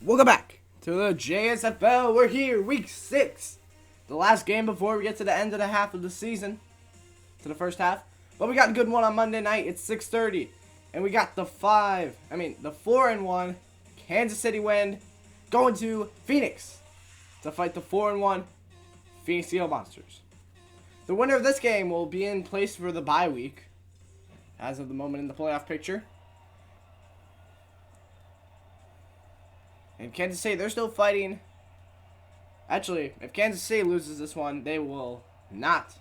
Welcome back to the JSFL. We're here, week 6. The last game before we get to the end of the half of the season. To the first half. But we got a good one on Monday night. It's 6:30. And we got the 4-1 Kansas City Wind going to Phoenix to fight the 4-1 Phoenix Gila Monsters. The winner of this game will be in place for the bye week, as of the moment in the playoff picture. And Kansas City, they're still fighting. Actually, if Kansas City loses this one, they will not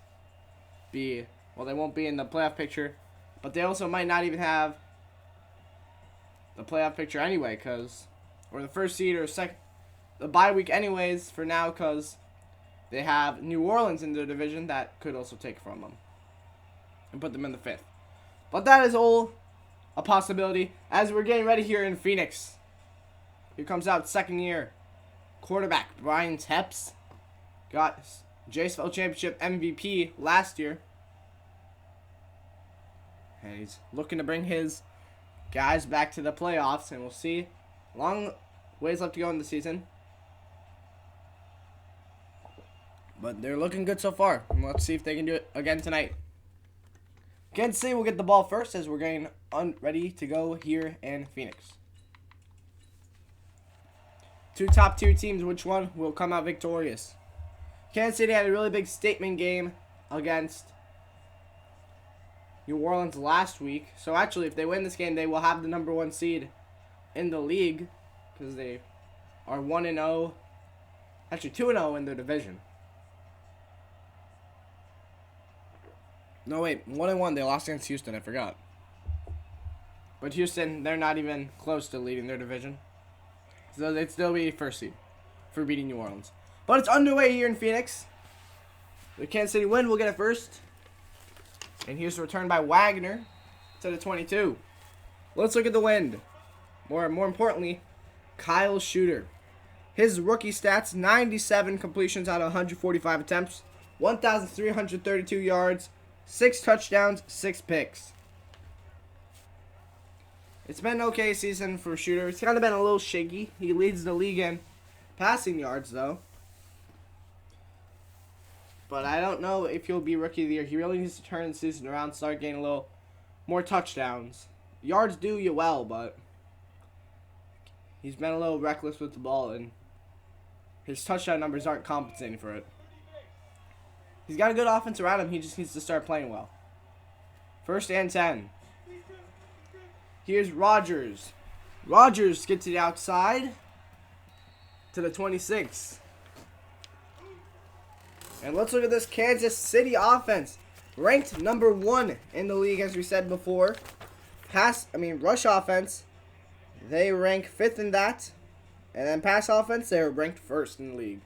be, well, they won't be in the playoff picture. But they also might not even have the playoff picture anyway, or the first seed or the bye week anyways for now, because they have New Orleans in their division that could also take from them and put them in the 5th. But that is all a possibility as we're getting ready here in Phoenix. Here comes out second year quarterback Brian Tepps. Got JSFL Championship MVP last year. And he's looking to bring his guys back to the playoffs. And we'll see. Long ways left to go in the season. But they're looking good so far. And let's see if they can do it again tonight. Kansas City will get the ball first as we're getting ready to go here in Phoenix. Two top-tier teams, which one will come out victorious? Kansas City had a really big statement game against New Orleans last week. So actually, if they win this game, they will have the number 1 seed in the league because they are 1-0, actually 2-0 in their division. No, wait, 1-1. They lost against Houston. I forgot. But Houston, they're not even close to leading their division. So they'd still be first seed for beating New Orleans. But it's underway here in Phoenix. The Kansas City Wind will get it first. And here's a return by Wagner to the 22. Let's look at the Wind. More importantly, Kyle Shooter. His rookie stats, 97 completions out of 145 attempts, 1,332 yards, 6 touchdowns, 6 picks. It's been an okay season for Shooter. It's kind of been a little shaky. He leads the league in passing yards, though. But I don't know if he'll be Rookie of the Year. He really needs to turn the season around, start getting a little more touchdowns. Yards do you well, but he's been a little reckless with the ball, and his touchdown numbers aren't compensating for it. He's got a good offense around him. He just needs to start playing well. 1st and 10. Here's Rodgers. Rodgers gets it outside to the 26. And let's look at this Kansas City offense. Ranked number 1 in the league, as we said before. Rush offense, they rank 5th in that. And then pass offense, they're ranked 1st in the league.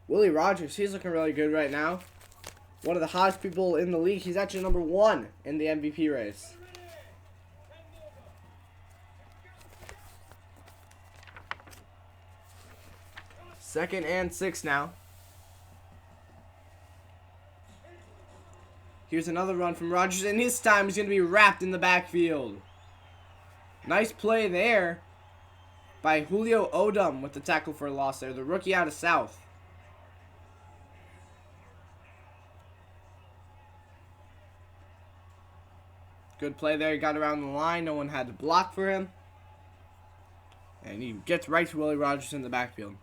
Willie Rodgers, he's looking really good right now. One of the hottest people in the league. He's actually number 1 in the MVP race. Second and 6 now. Here's another run from Rodgers, and this time he's going to be wrapped in the backfield. Nice play there by Julio Odom with the tackle for a loss there. The rookie out of South. Good play there. He got around the line. No one had to block for him. And he gets right to Willie Rodgers in the backfield.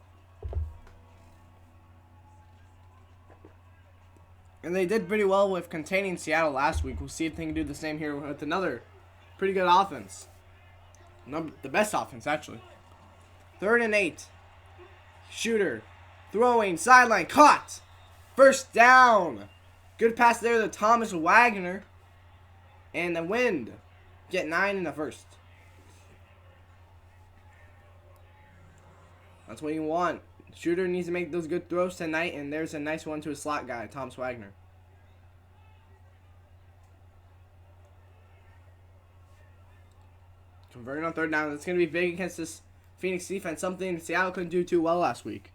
And they did pretty well with containing Seattle last week. We'll see if they can do the same here with another pretty good offense. The best offense, actually. 3rd and 8. Shooter. Throwing. Sideline. Caught. First down. Good pass there to Thomas Wagner. And the Wind get 9 in the 1st. That's what you want. Shooter needs to make those good throws tonight, and there's a nice one to a slot guy, Thomas Wagner. Converting on 3rd down. It's going to be big against this Phoenix defense, something Seattle couldn't do too well last week.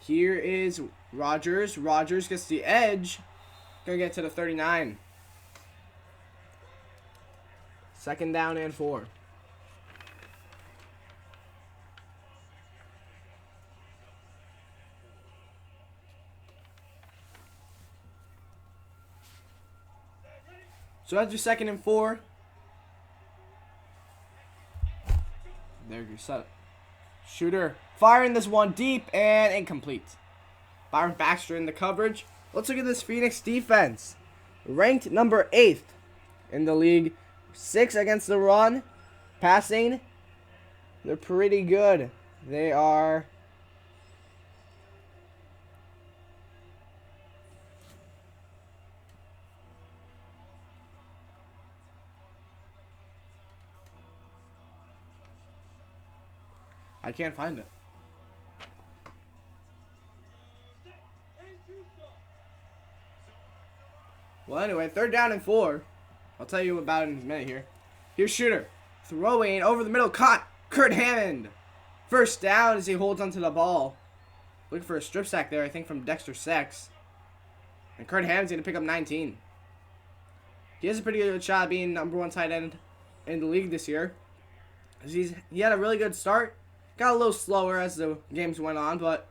Here is Rodgers. Rodgers gets the edge. Gonna get to the 39. Second down and 4. So that's your 2nd and 4. There's your set. Shooter firing this one deep and incomplete. Byron Baxter in the coverage. Let's look at this Phoenix defense. Ranked number 8th in the league. 6 against the run. Passing, they're pretty good. They are... I can't find it. Well, anyway, 3rd down and 4. I'll tell you about it in a minute here. Here's Shooter. Throwing over the middle. Caught. Kurt Hammond. 1st down as he holds onto the ball. Looking for a strip sack there, I think, from Dexter Sex. And Kurt Hammond's going to pick up 19. He has a pretty good shot at being number 1 tight end in the league this year. He had a really good start. Got a little slower as the games went on, but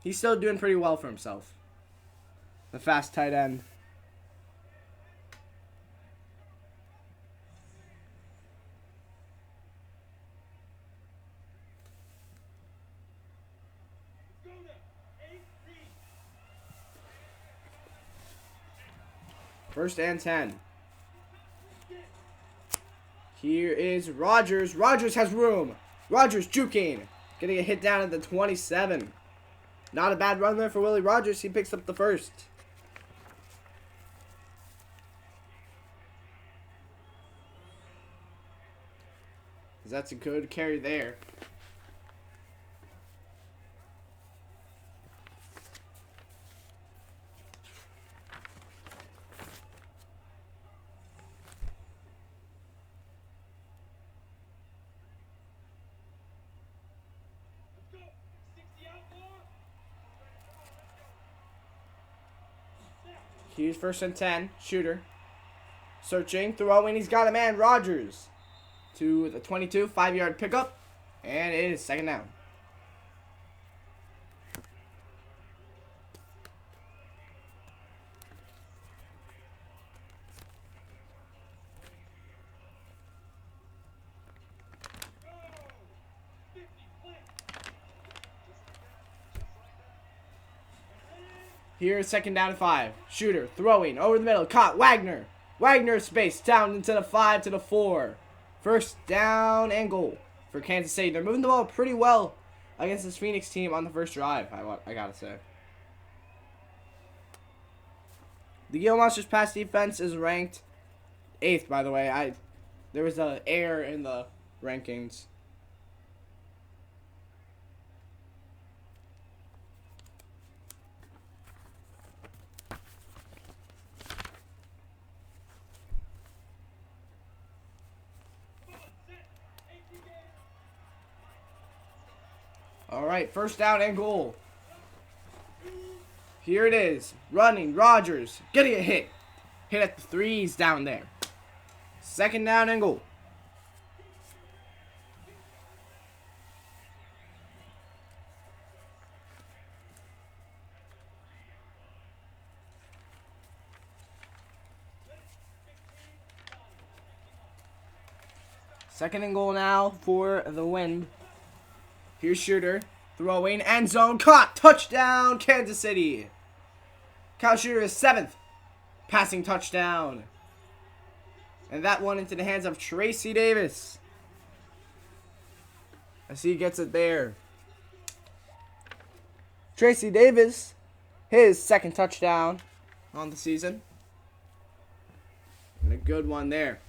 he's still doing pretty well for himself. The fast tight end. First and 10. Here is Rodgers. Rodgers has room. Rodgers juking. Getting a hit down at the 27. Not a bad run there for Willie Rodgers. He picks up the 1st. That's a good carry there. Here's 1st and 10. Shooter. Searching. Throwing. He's got a man. Rodgers. To the 22. 5-yard pickup. And it is 2nd down. Here's 2nd down and 5. Shooter throwing over the middle. Caught. Wagner. Wagner space down into the 5 to the 4. 1st down and goal for Kansas City. They're moving the ball pretty well against this Phoenix team on the 1st drive, I gotta say. The Gila Monsters pass defense is ranked 8th, by the way. There was an error in the rankings. All right, 1st down and goal. Here it is. Running, Rodgers. Getting a hit. Hit at the 3s down there. 2nd down and goal. Second and goal now for the Wind. Here's Shooter. Throwing. End zone. Caught. Touchdown. Kansas City. Kyle Shooter is 7th. Passing touchdown. And that one into the hands of Tracy Davis. As he gets it there. Tracy Davis. His 2nd touchdown on the season. And a good one there.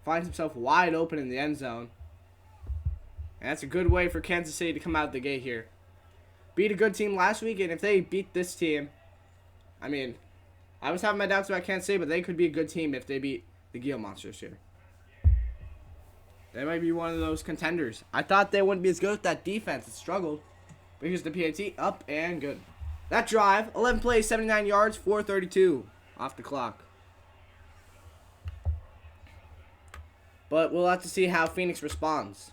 Finds himself wide open in the end zone. And that's a good way for Kansas City to come out the gate here. Beat a good team last week, and if they beat this team, I mean, I was having my doubts about Kansas City, but they could be a good team if they beat the Gila Monsters here. They might be one of those contenders. I thought they wouldn't be as good with that defense. It struggled. But here's the PAT, up and good. That drive, 11 plays, 79 yards, 4:32 off the clock. But we'll have to see how Phoenix responds.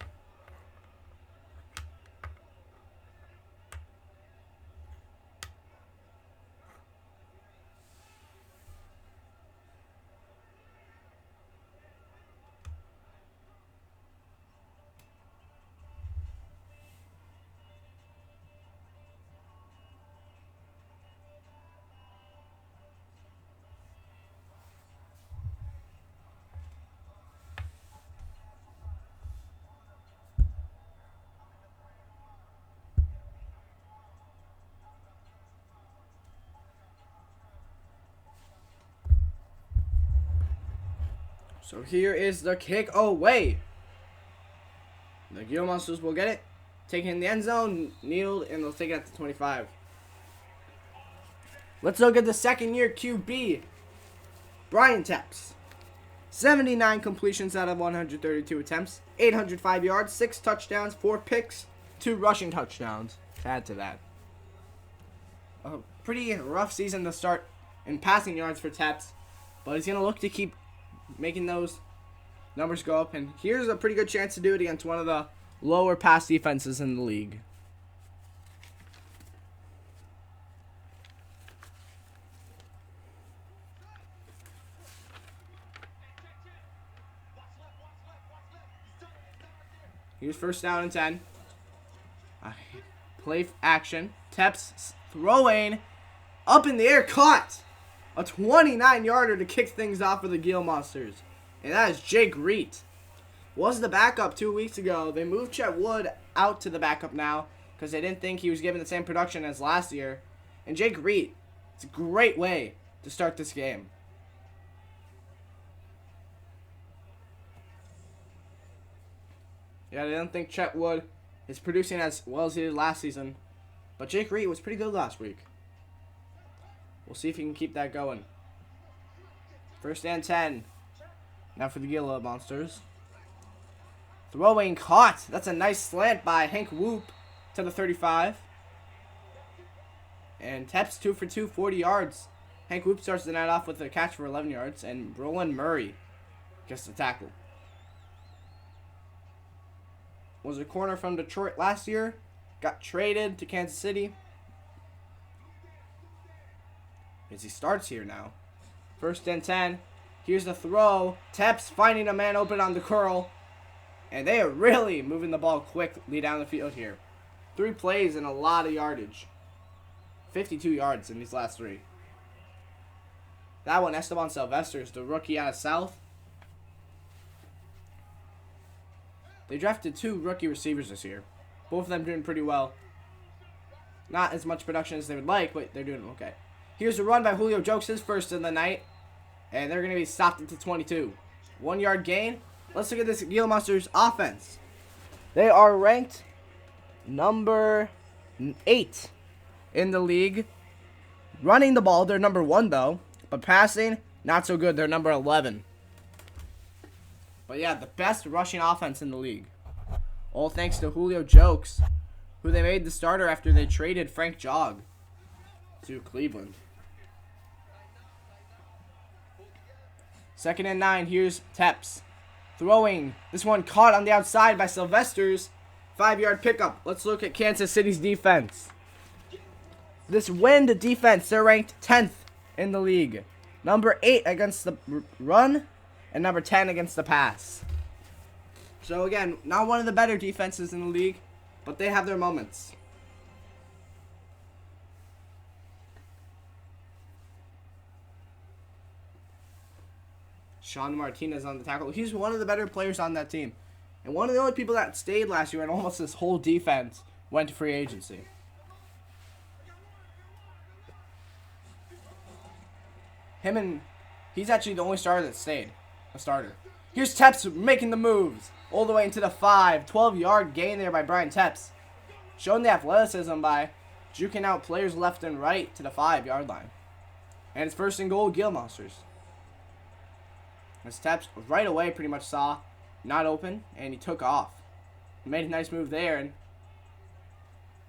So here is the kick away. The Gila Monsters will get it. Take it in the end zone, kneeled, and they'll take it at the 25. Let's look at the second-year QB, Brian Tepps. 79 completions out of 132 attempts, 805 yards, 6 touchdowns, 4 picks, 2 rushing touchdowns to add to that. A pretty rough season to start in passing yards for Tepps, but he's going to look to keep making those numbers go up, and here's a pretty good chance to do it against one of the lower pass defenses in the league. Here's first down and 10. Play action. Tepps throwing up in the air, caught. A 29-yarder to kick things off for the Gila Monsters. And that is Jake Reet. Was the backup 2 weeks ago. They moved Chet Wood out to the backup now because they didn't think he was giving the same production as last year. And Jake Reet, it's a great way to start this game. Yeah, I don't think Chet Wood is producing as well as he did last season. But Jake Reet was pretty good last week. We'll see if he can keep that going. First and 10. Now for the Gila Monsters. Throwing caught. That's a nice slant by Hank Whoop to the 35. And Tepps 2 for 2, 40 yards. Hank Whoop starts the night off with a catch for 11 yards. And Roland Murray gets the tackle. Was a corner from Detroit last year. Got traded to Kansas City. As he starts here now. First and 10. Here's the throw. Tepps finding a man open on the curl. And they are really moving the ball quickly down the field here. 3 plays and a lot of yardage. 52 yards in these last 3. That one, Esteban Sylvesters, the rookie out of South. They drafted 2 rookie receivers this year. Both of them doing pretty well. Not as much production as they would like, but they're doing okay. Here's a run by Julio Jokes, his first of the night. And they're going to be stopped at the 22. 1-yard gain. Let's look at this Gila Monsters offense. They are ranked number 8 in the league. Running the ball, they're number 1 though. But passing, not so good. They're number 11. But yeah, the best rushing offense in the league. All thanks to Julio Jokes, who they made the starter after they traded Frank Jog to Cleveland. Second and 9. Here's Tepps. Throwing. This one caught on the outside by Sylvesters. 5-yard pickup. Let's look at Kansas City's defense. This wind defense, they're ranked 10th in the league. Number 8 against the run, and number 10 against the pass. So again, not one of the better defenses in the league, but they have their moments. Sean Martinez on the tackle. He's one of the better players on that team. And one of the only people that stayed last year, and almost this whole defense went to free agency. He's actually the only starter that stayed. A starter. Here's Tepps making the moves. All the way into the 5. 12-yard gain there by Brian Tepps. Showing the athleticism by juking out players left and right to the 5-yard line. And it's first and goal, Gila Monsters. As Tepps right away pretty much saw not open, and he took off. He made a nice move there and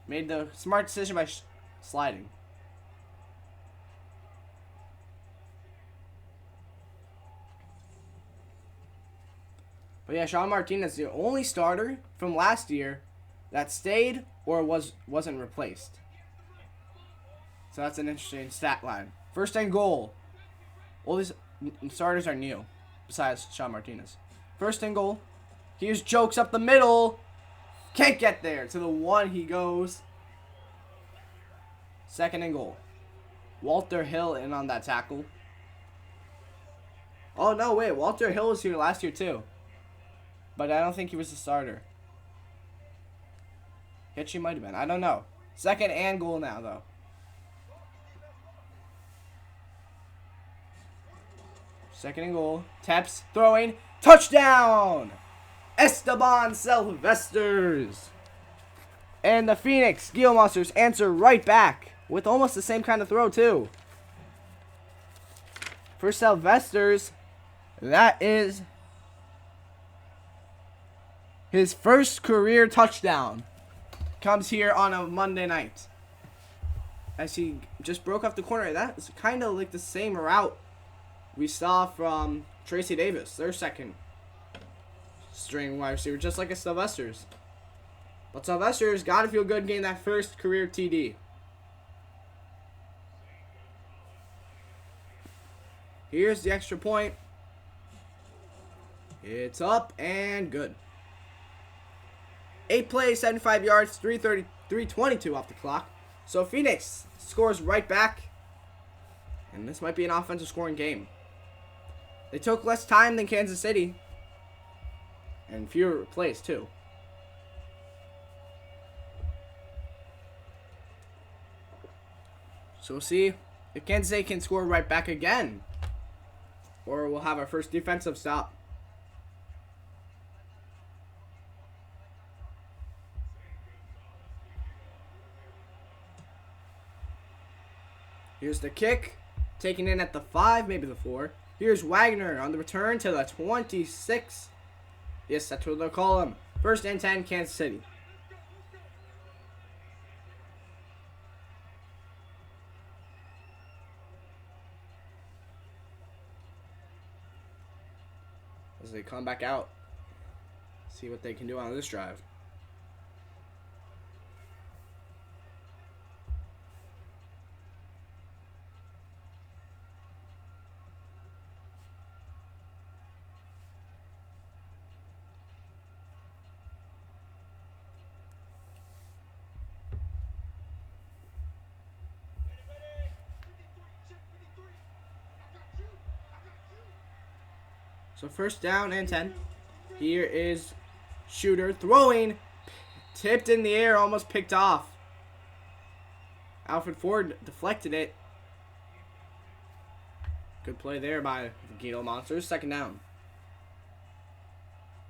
made the smart decision by sliding. But yeah, Sean Martinez, the only starter from last year that stayed or wasn't replaced. So that's an interesting stat line. First and goal. All these starters are new, besides Sean Martinez. First and goal. Here's Jokes up the middle. Can't get there. To the 1 he goes. Second and goal. Walter Hill in on that tackle. Oh, no, wait. Walter Hill was here last year, too. But I don't think he was the starter. Hitchy might have been. I don't know. Second and goal now, though. Second and goal. Teps throwing. Touchdown! Esteban Sylvesters. And the Phoenix Gila Monsters answer right back with almost the same kind of throw, too. For Sylvesters, that is his first career touchdown. Comes here on a Monday night. As he just broke off the corner. That's kind of like the same route we saw from Tracy Davis, their second string wide receiver, just like a Sylvesters. But Sylvesters got to feel good getting that first career TD. Here's the extra point. It's up and good. 8 plays, 75 yards, 322 off the clock. So Phoenix scores right back. And this might be an offensive scoring game. They took less time than Kansas City. And fewer plays, too. So we'll see if Kansas City can score right back again. Or we'll have our first defensive stop. Here's the kick. Taken in at the 5, maybe the 4. Here's Wagner on the return to the 26. Yes, that's what they'll call him. First and 10, Kansas City. As they come back out. See what they can do on this drive. So first down and 10. Here is Shooter throwing. Tipped in the air, almost picked off. Alfred Ford deflected it. Good play there by the Gila Monsters. Second down.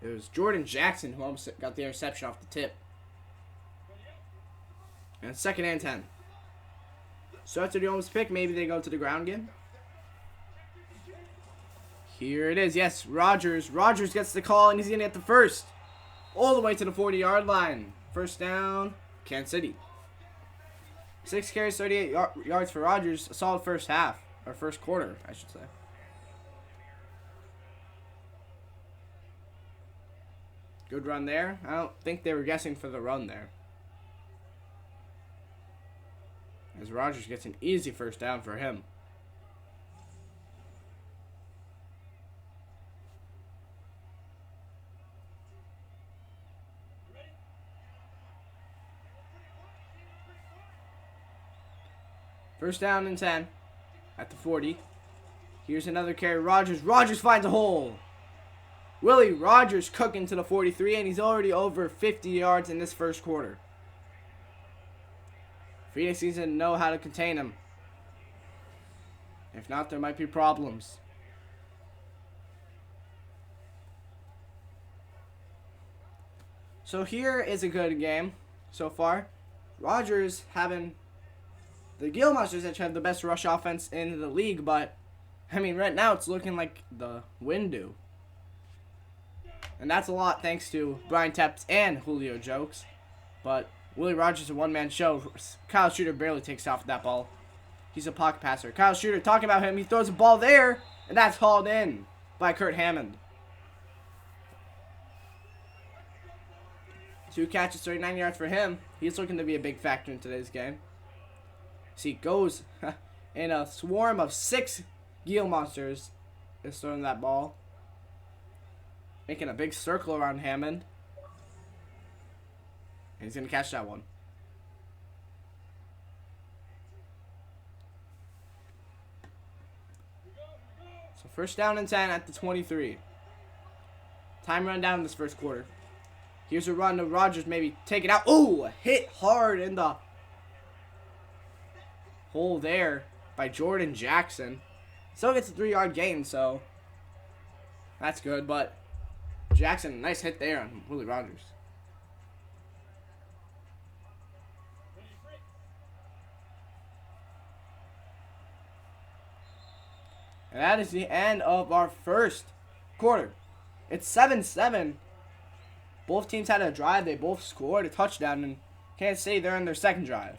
It was Jordan Jackson who almost got the interception off the tip. And second and 10. So after the almost pick, maybe they go to the ground again. Here it is. Yes, Rogers. Rogers gets the call, and he's going to get the first. All the way to the 40-yard line. First down, Kansas City. 6 carries, 38 yards for Rogers. A solid first half. Or first quarter, I should say. Good run there. I don't think they were guessing for the run there. As Rogers gets an easy first down for him. First down and 10 at the 40. Here's another carry. Rogers. Rogers finds a hole. Willie Rogers cooking to the 43, and he's already over 50 yards in this first quarter. Phoenix needs to know how to contain him. If not, there might be problems. So here is a good game so far. Rogers having... The Gila Monsters have the best rush offense in the league, but, I mean, right now it's looking like the wind do. And that's a lot thanks to Brian Tepps and Julio Jokes. But Willie Rogers is a one-man show. Kyle Shooter barely takes off that ball. He's a pocket passer. Kyle Shooter, talking about him, he throws a ball there, and that's hauled in by Kurt Hammond. 2 catches, 39 yards for him. He's looking to be a big factor in today's game. See, goes in a swarm of 6 Gila Monsters is throwing that ball. Making a big circle around Hammond. And he's going to catch that one. So first down and 10 at the 23. Time run down in this first quarter. Here's a run to Rogers, maybe take it out. Oh, hit hard in the hole there by Jordan Jackson. Still gets a 3-yard gain, so that's good. But Jackson, nice hit there on Willie Rogers. And that is the end of our first quarter. It's 7-7. Both teams had a drive. They both scored a touchdown. And Kansas City, they're in their second drive.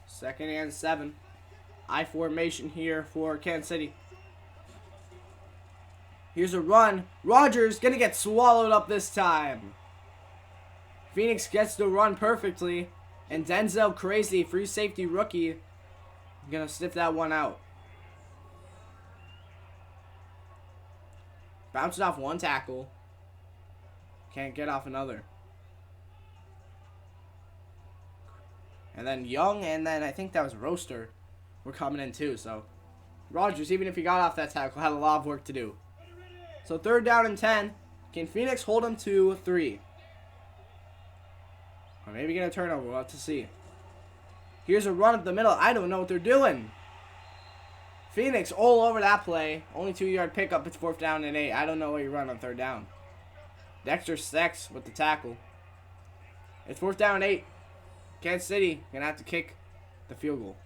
Second and 7. I formation here for Kansas City. Here's a run. Rogers gonna get swallowed up this time. Phoenix gets the run perfectly. And Denzel Crazy, free safety rookie, gonna sniff that one out. Bounces off one tackle. Can't get off another. And then Young, and then I think that was Roaster, were coming in too. So Rogers, even if he got off that tackle, had a lot of work to do. So third down and 10. Can Phoenix hold him to 3? Or maybe get a turnover. We'll have to see. Here's a run up the middle. I don't know what they're doing. Phoenix all over that play. Only 2-yard pickup. It's 4th down and 8. I don't know what you run on 3rd down. Dexter Sex with the tackle. It's 4th down and 8. Kansas City gonna have to kick the field goal.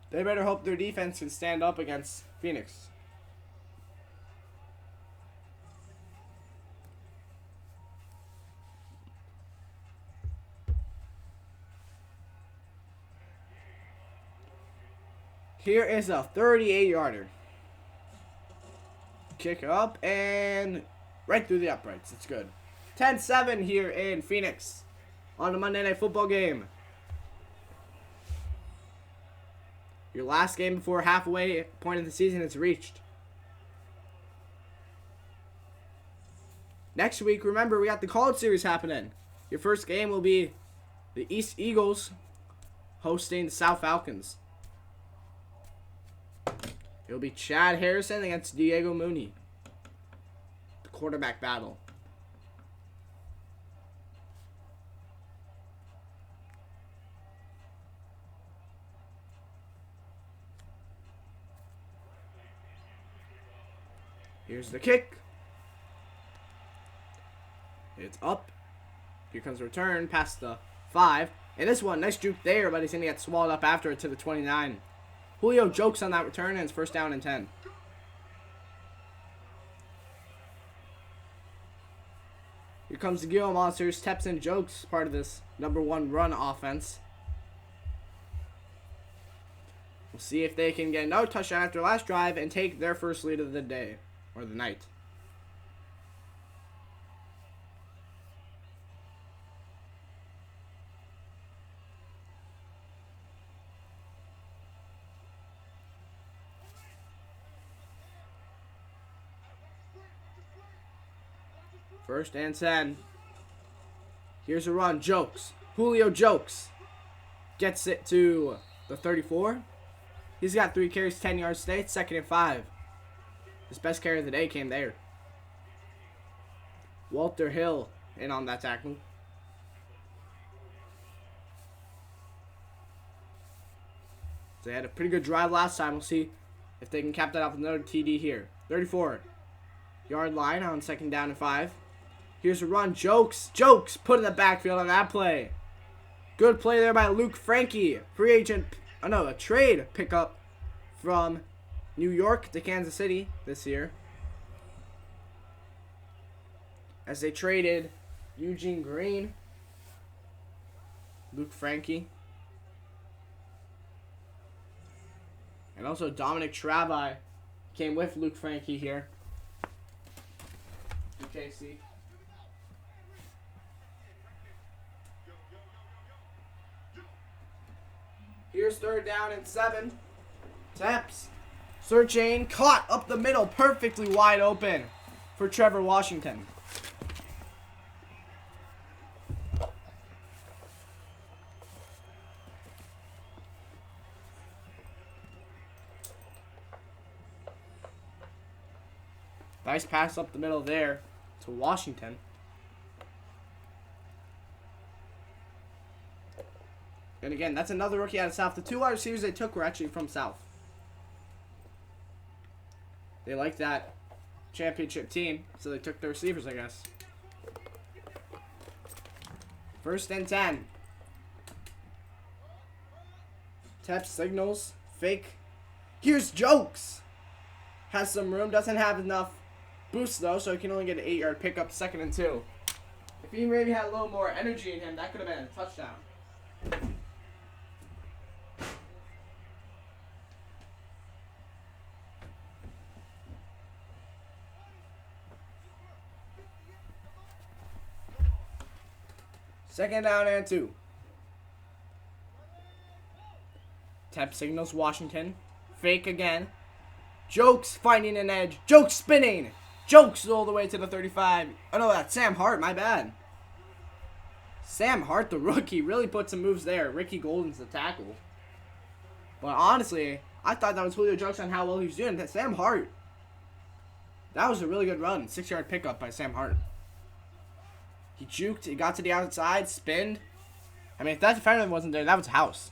They better hope their defense can stand up against Phoenix. Here is a 38-yarder. Kick up and right through the uprights. It's good. 10-7 here in Phoenix on the Monday Night Football game. Your last game before halfway point of the season is reached. Next week, remember, we got the College Series happening. Your first game will be the East Eagles hosting the South Falcons. It'll be Chad Harrison against Diego Mooney. The quarterback battle. Here's the kick. It's up. Here comes the return past the 5. And this one, nice juke there, but he's going to get swallowed up after it to the 29. Julio jokes on that return, and it's 1st down and 10. Here comes the Gila Monsters. Steps and jokes, part of this #1 run offense. We'll see if they can get another touchdown after last drive and take their first lead of the day. Or the night. First and 10. Here's a run. Jokes. Julio Jokes gets it to the 34. He's got 3 carries, 10 yards today. It's 2nd and 5. His best carry of the day came there. Walter Hill in on that tackle. They had a pretty good drive last time. We'll see if they can cap that off with another TD here. 34-yard line on 2nd down and 5. Here's a run. Jokes put in the backfield on that play. Good play there by Luke Frankie. Free agent, a trade pickup from New York to Kansas City this year, as they traded Eugene Green, Luke Frankie, and also Dominic Travai came with Luke Frankie here to KC. Here's third down and 7. Taps. Searching. Caught up the middle. Perfectly wide open for Trevor Washington. Nice pass up the middle there to Washington. And again, that's another rookie out of South. The 2 wide receivers they took were actually from South. They liked that championship team, so they took their receivers, I guess. First and 10. Tep signals. Fake. Here's Jokes. Has some room. Doesn't have enough boost, though, so he can only get an 8-yard pickup, 2nd and 2. If he maybe had a little more energy in him, that could have been a touchdown. Second down and 2. Tep signals Washington. Fake again. Jokes finding an edge. Jokes spinning. Jokes all the way to the 35. Oh no, that's Sam Hart. My bad. Sam Hart, the rookie, really put some moves there. Ricky Golden's the tackle. But honestly, I thought that was Julio Jokes on how well he was doing. That Sam Hart. That was a really good run. 6-yard pickup by Sam Hart. He juked. He got to the outside. Spinned. I mean, if that defender wasn't there, that was a house.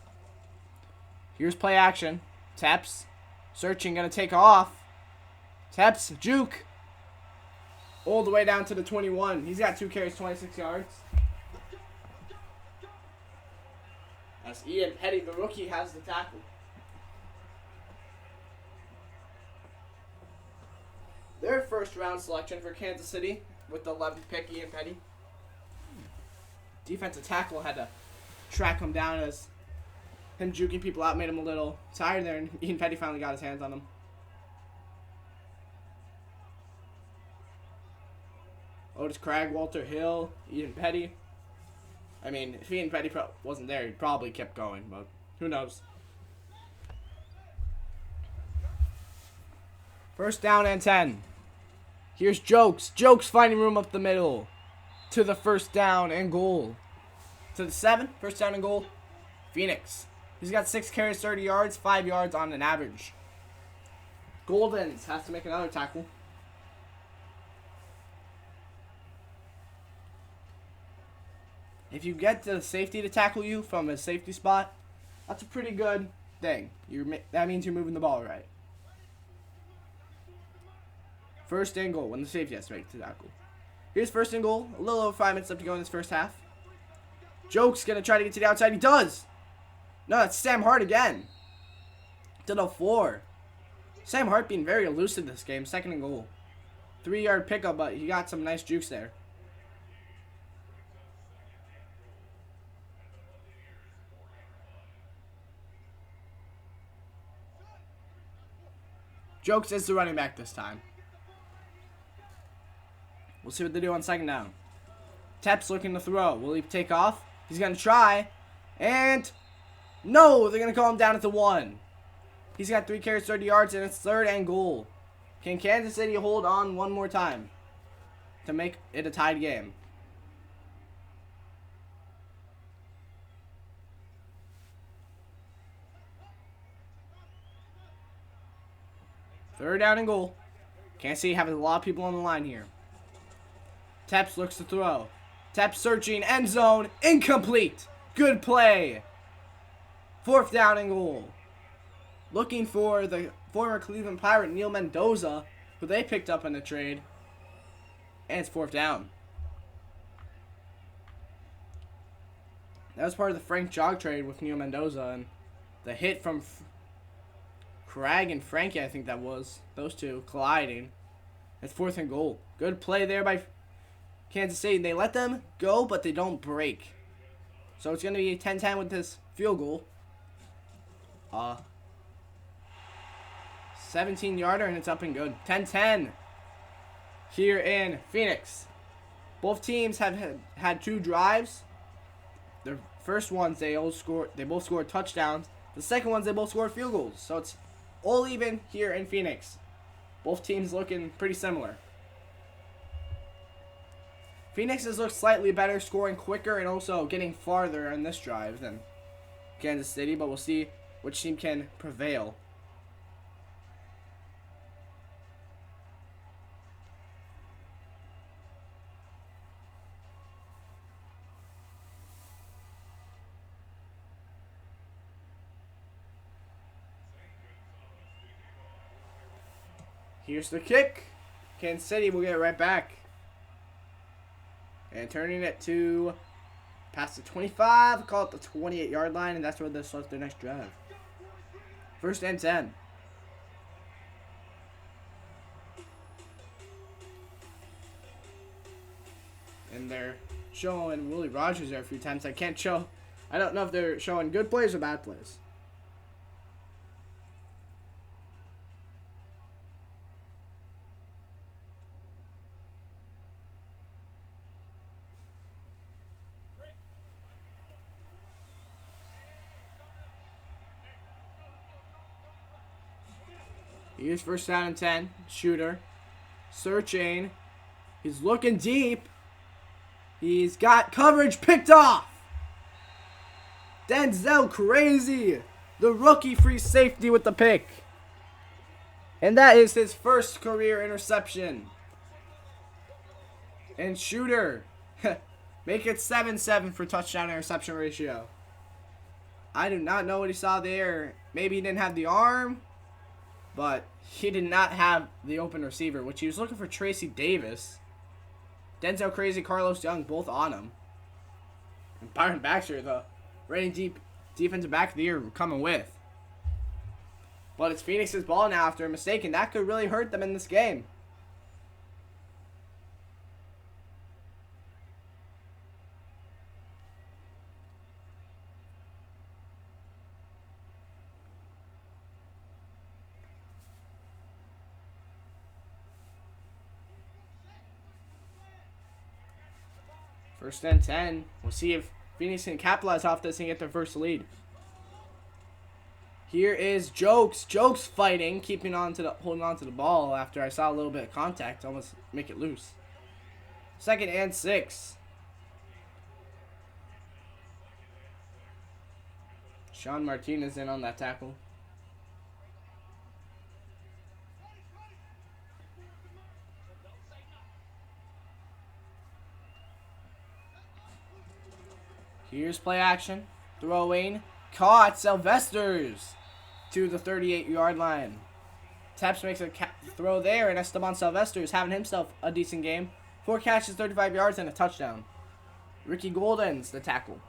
Here's play action. Teps. Searching. Going to take off. Teps. Juke. All the way down to the 21. He's got 2 carries, 26 yards. As Ian Petty, the rookie, has the tackle. Their first round selection for Kansas City with the 11th pick, Ian Petty. Defensive tackle had to track him down as him juking people out made him a little tired there, and Ian Petty finally got his hands on him. Otis Cragg, Walter Hill, Ian Petty. I mean, if Ian Petty wasn't there, he probably kept going, but who knows. First down and 10. Here's Jokes. Jokes finding room up the middle to the first down and goal. To the 7, first down and goal. Phoenix. He's got 6 carries, 30 yards, 5 yards on an average. Goldens has to make another tackle. If you get the safety to tackle you from a safety spot, that's a pretty good thing. That means you're moving the ball right. First and goal when the safety has to make the tackle. Here's first and goal. A little over 5 minutes left to go in this first half. Joke's going to try to get to the outside. He does. No, that's Sam Hart again. To the 4. Sam Hart being very elusive this game. Second and goal. 3-yard pickup, but he got some nice jukes there. Jokes is the running back this time. We'll see what they do on second down. Tep's looking to throw. Will he take off? He's going to try. And no, they're going to call him down at the 1. He's got 3 carries, 30 yards, and it's third and goal. Can Kansas City hold on one more time to make it a tied game? Third down and goal. Kansas City having a lot of people on the line here. Teps looks to throw. Teps searching. End zone. Incomplete. Good play. Fourth down and goal. Looking for the former Cleveland Pirate Neil Mendoza, who they picked up in the trade. And it's fourth down. That was part of the Frank Jog trade with Neil Mendoza. And the hit from Craig and Frankie, I think that was. Those two colliding. It's 4th and goal. Good play there by Kansas City. They let them go, but they don't break. So it's going to be 10-10 with this field goal. 17-yarder, and it's up and good. 10-10 here in Phoenix. Both teams have had 2 drives. The first ones, they both scored touchdowns. The second ones, they both scored field goals. So it's all even here in Phoenix. Both teams looking pretty similar. Phoenix has looked slightly better, scoring quicker and also getting farther in this drive than Kansas City, but we'll see which team can prevail. Here's the kick. Kansas City will get it right back. And turning it to past the 25, call it the 28-yard line, and that's where they'll start their next drive. 1st and 10. And they're showing Willie Rogers there a few times. I don't know if they're showing good plays or bad plays. Here's 1st down and 10. Shooter. Searching. He's looking deep. He's got coverage picked off. Denzel Crazy. The rookie free safety with the pick. And that is his first career interception. And Shooter. Make it 7-7 for touchdown interception ratio. I do not know what he saw there. Maybe he didn't have the arm. But he did not have the open receiver, which he was looking for Tracy Davis. Denzel Crazy, Carlos Young, both on him. And Byron Baxter, the reigning defensive back of the year, coming with. But it's Phoenix's ball now after a mistake, and that could really hurt them in this game. First and 10. We'll see if Phoenix can capitalize off this and get their first lead. Here is Jokes. Jokes fighting, holding on to the ball after I saw a little bit of contact, almost make it loose. 2nd and 6. Sean Martinez in on that tackle. Here's play action. Throwing. Caught. Sylvester's to the 38-yard line. Taps makes a throw there, and Esteban Sylvester is having himself a decent game. 4 catches, 35 yards, and a touchdown. Ricky Golden's the tackle.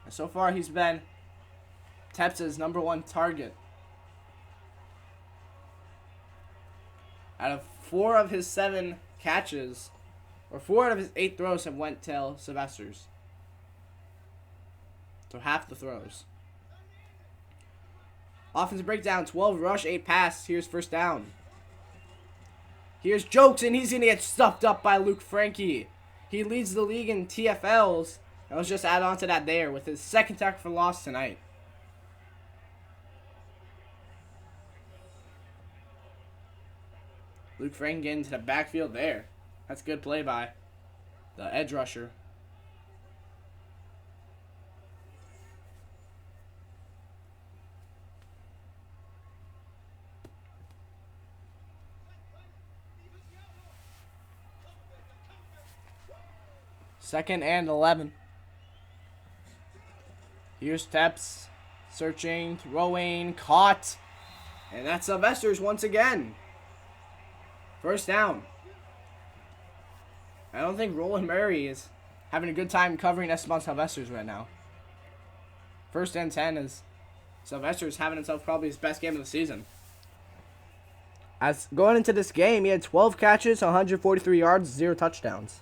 And so far, he's been Teps's #1 target. Out of 4 of his 7 catches, or 4 out of his 8 throws have went to Sylvester's. So half the throws. Offensive breakdown, 12 rush, 8 pass. Here's 1st down. Here's Jokes, and he's going to get stuffed up by Luke Frankie. He leads the league in TFLs. And let's just add on to that there with his 2nd tackle for loss tonight. Luke Frankie getting to the backfield there. That's good play by the edge rusher. Second and 11. Here's Teps. Searching, throwing, caught. And that's Sylvester's once again. 1st down. I don't think Roland Murray is having a good time covering Esteban Sylvester's right now. 1st and 10 is Sylvester's having himself probably his best game of the season. As going into this game, he had 12 catches, 143 yards, 0 touchdowns.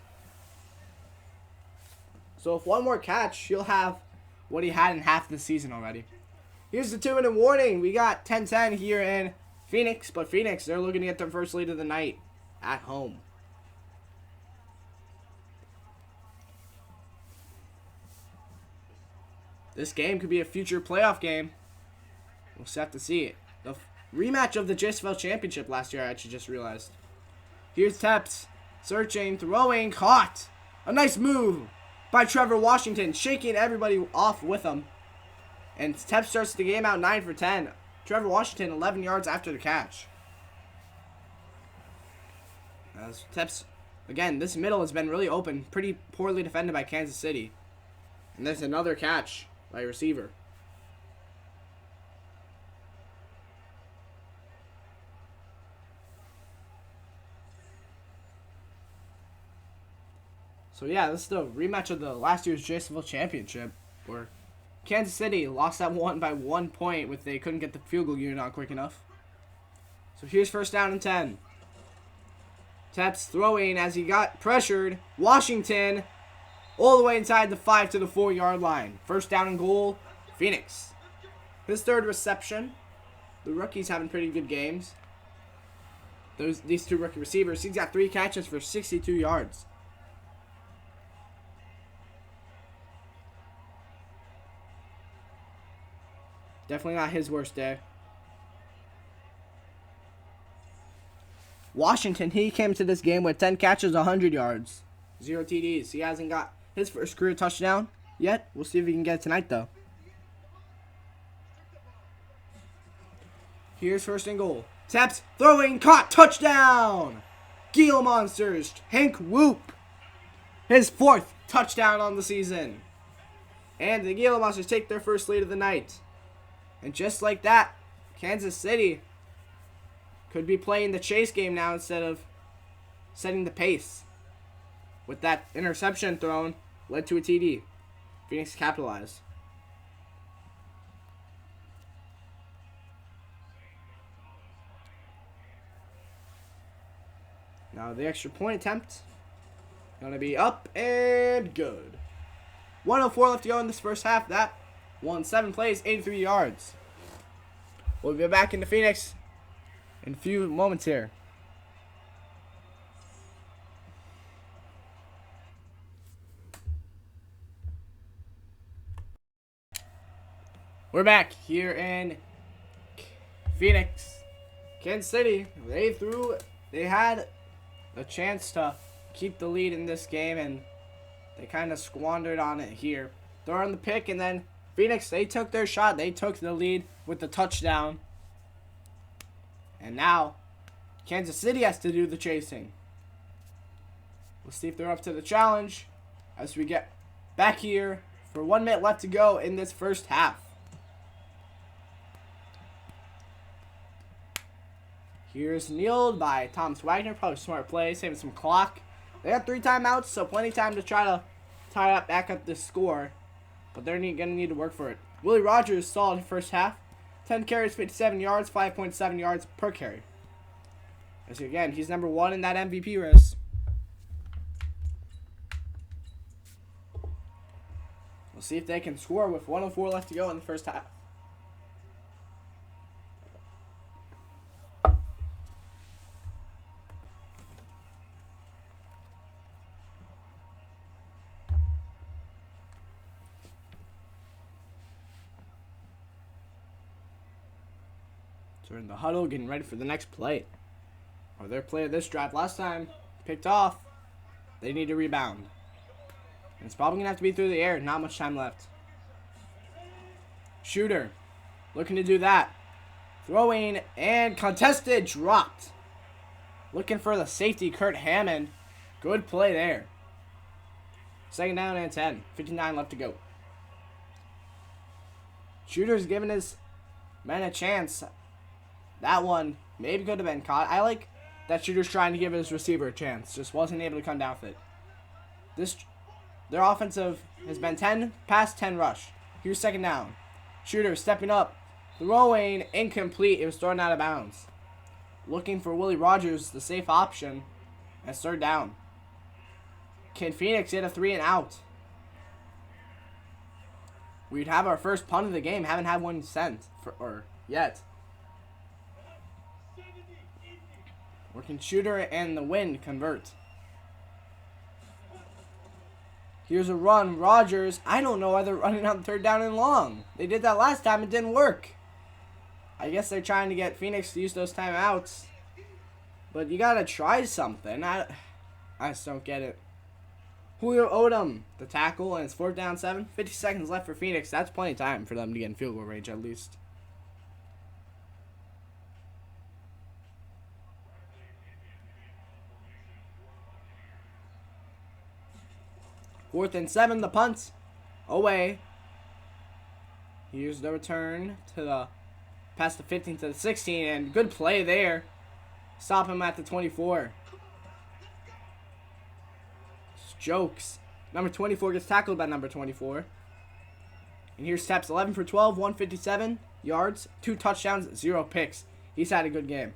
So if one more catch, he'll have what he had in half the season already. Here's the 2-minute warning. We got 10-10 here in Phoenix, but Phoenix, they're looking to get their first lead of the night at home. This game could be a future playoff game. We'll just have to see it. The rematch of the JSFL Championship last year, I actually just realized. Here's Tepps. Searching, throwing, caught. A nice move by Trevor Washington, shaking everybody off with him. And Tepps starts the game out 9 for 10. Trevor Washington, 11 yards after the catch. As Tepps, again, this middle has been really open. Pretty poorly defended by Kansas City. And there's another catch by a receiver. So yeah, this is the rematch of the last year's JSFL Championship, where Kansas City lost that one by 1 point with they couldn't get the field goal unit on quick enough. So here's first down and 10. Tepps throwing as he got pressured. Washington all the way inside the 5 to the 4-yard line. First down and goal, Phoenix. His third reception. The rookie's having pretty good games. These two rookie receivers. He's got 3 catches for 62 yards. Definitely not his worst day. Washington, he came to this game with 10 catches, 100 yards. 0 TDs. He hasn't got his first career touchdown yet. We'll see if he can get it tonight, though. Here's first and goal. Tepps throwing, caught, touchdown! Gila Monsters, Hank Whoop. His 4th touchdown on the season. And the Gila Monsters take their first lead of the night. And just like that, Kansas City could be playing the chase game now instead of setting the pace. With that interception thrown, led to a TD. Phoenix capitalized. Now the extra point attempt going to be up and good. 1:04 left to go in this first half. That won 7 plays, 83 yards. We'll be back into Phoenix in a few moments here. We're back here in Phoenix. Kansas City, they had a chance to keep the lead in this game, and they kind of squandered on it here. Throwing the pick, and then Phoenix, they took their shot. They took the lead with the touchdown. And now, Kansas City has to do the chasing. We'll see if they're up to the challenge as we get back here for 1 minute left to go in this first half. Here's kneeled by Thomas Wagner. Probably smart play, saving some clock. They have 3 timeouts, so plenty of time to try to back up this score. But they're going to need to work for it. Willie Rogers solid first half. 10 carries, 57 yards, 5.7 yards per carry. As again, he's number 1 in that MVP race. We'll see if they can score with 1:04 left to go in the first half. So we're in the huddle, getting ready for the next play. Or their play of this drive last time picked off. They need to rebound. And it's probably going to have to be through the air. Not much time left. Shooter looking to do that. Throwing and contested. Dropped. Looking for the safety, Kurt Hammond. Good play there. Second down and 10. 59 left to go. Shooter's giving his men a chance. That one maybe could have been caught. I like that Shooter's trying to give his receiver a chance. Just wasn't able to come down with it. Their offensive has been 10 pass, 10 rush. Here's second down. Shooter stepping up. Throwing incomplete. It was thrown out of bounds. Looking for Willie Rogers, the safe option. And third down. Can Phoenix get a 3 and out? We'd have our first punt of the game. Haven't had one yet. Working shooter and the wind convert. Here's a run. Rogers. I don't know why they're running on third down and long. They did that last time. It didn't work. I guess they're trying to get Phoenix to use those timeouts. But you got to try something. I just don't get it. Julio Odom, the tackle, and it's 4th down 7. 50 seconds left for Phoenix. That's plenty of time for them to get in field goal range at least. Fourth and 7, the punt. Away. Here's the return to the past the 15 to the 16, and good play there. Stop him at the 24. Jokes. Number 24 gets tackled by number 24. And here's Steps, 11 for 12, 157 yards, 2 touchdowns, 0 picks. He's had a good game.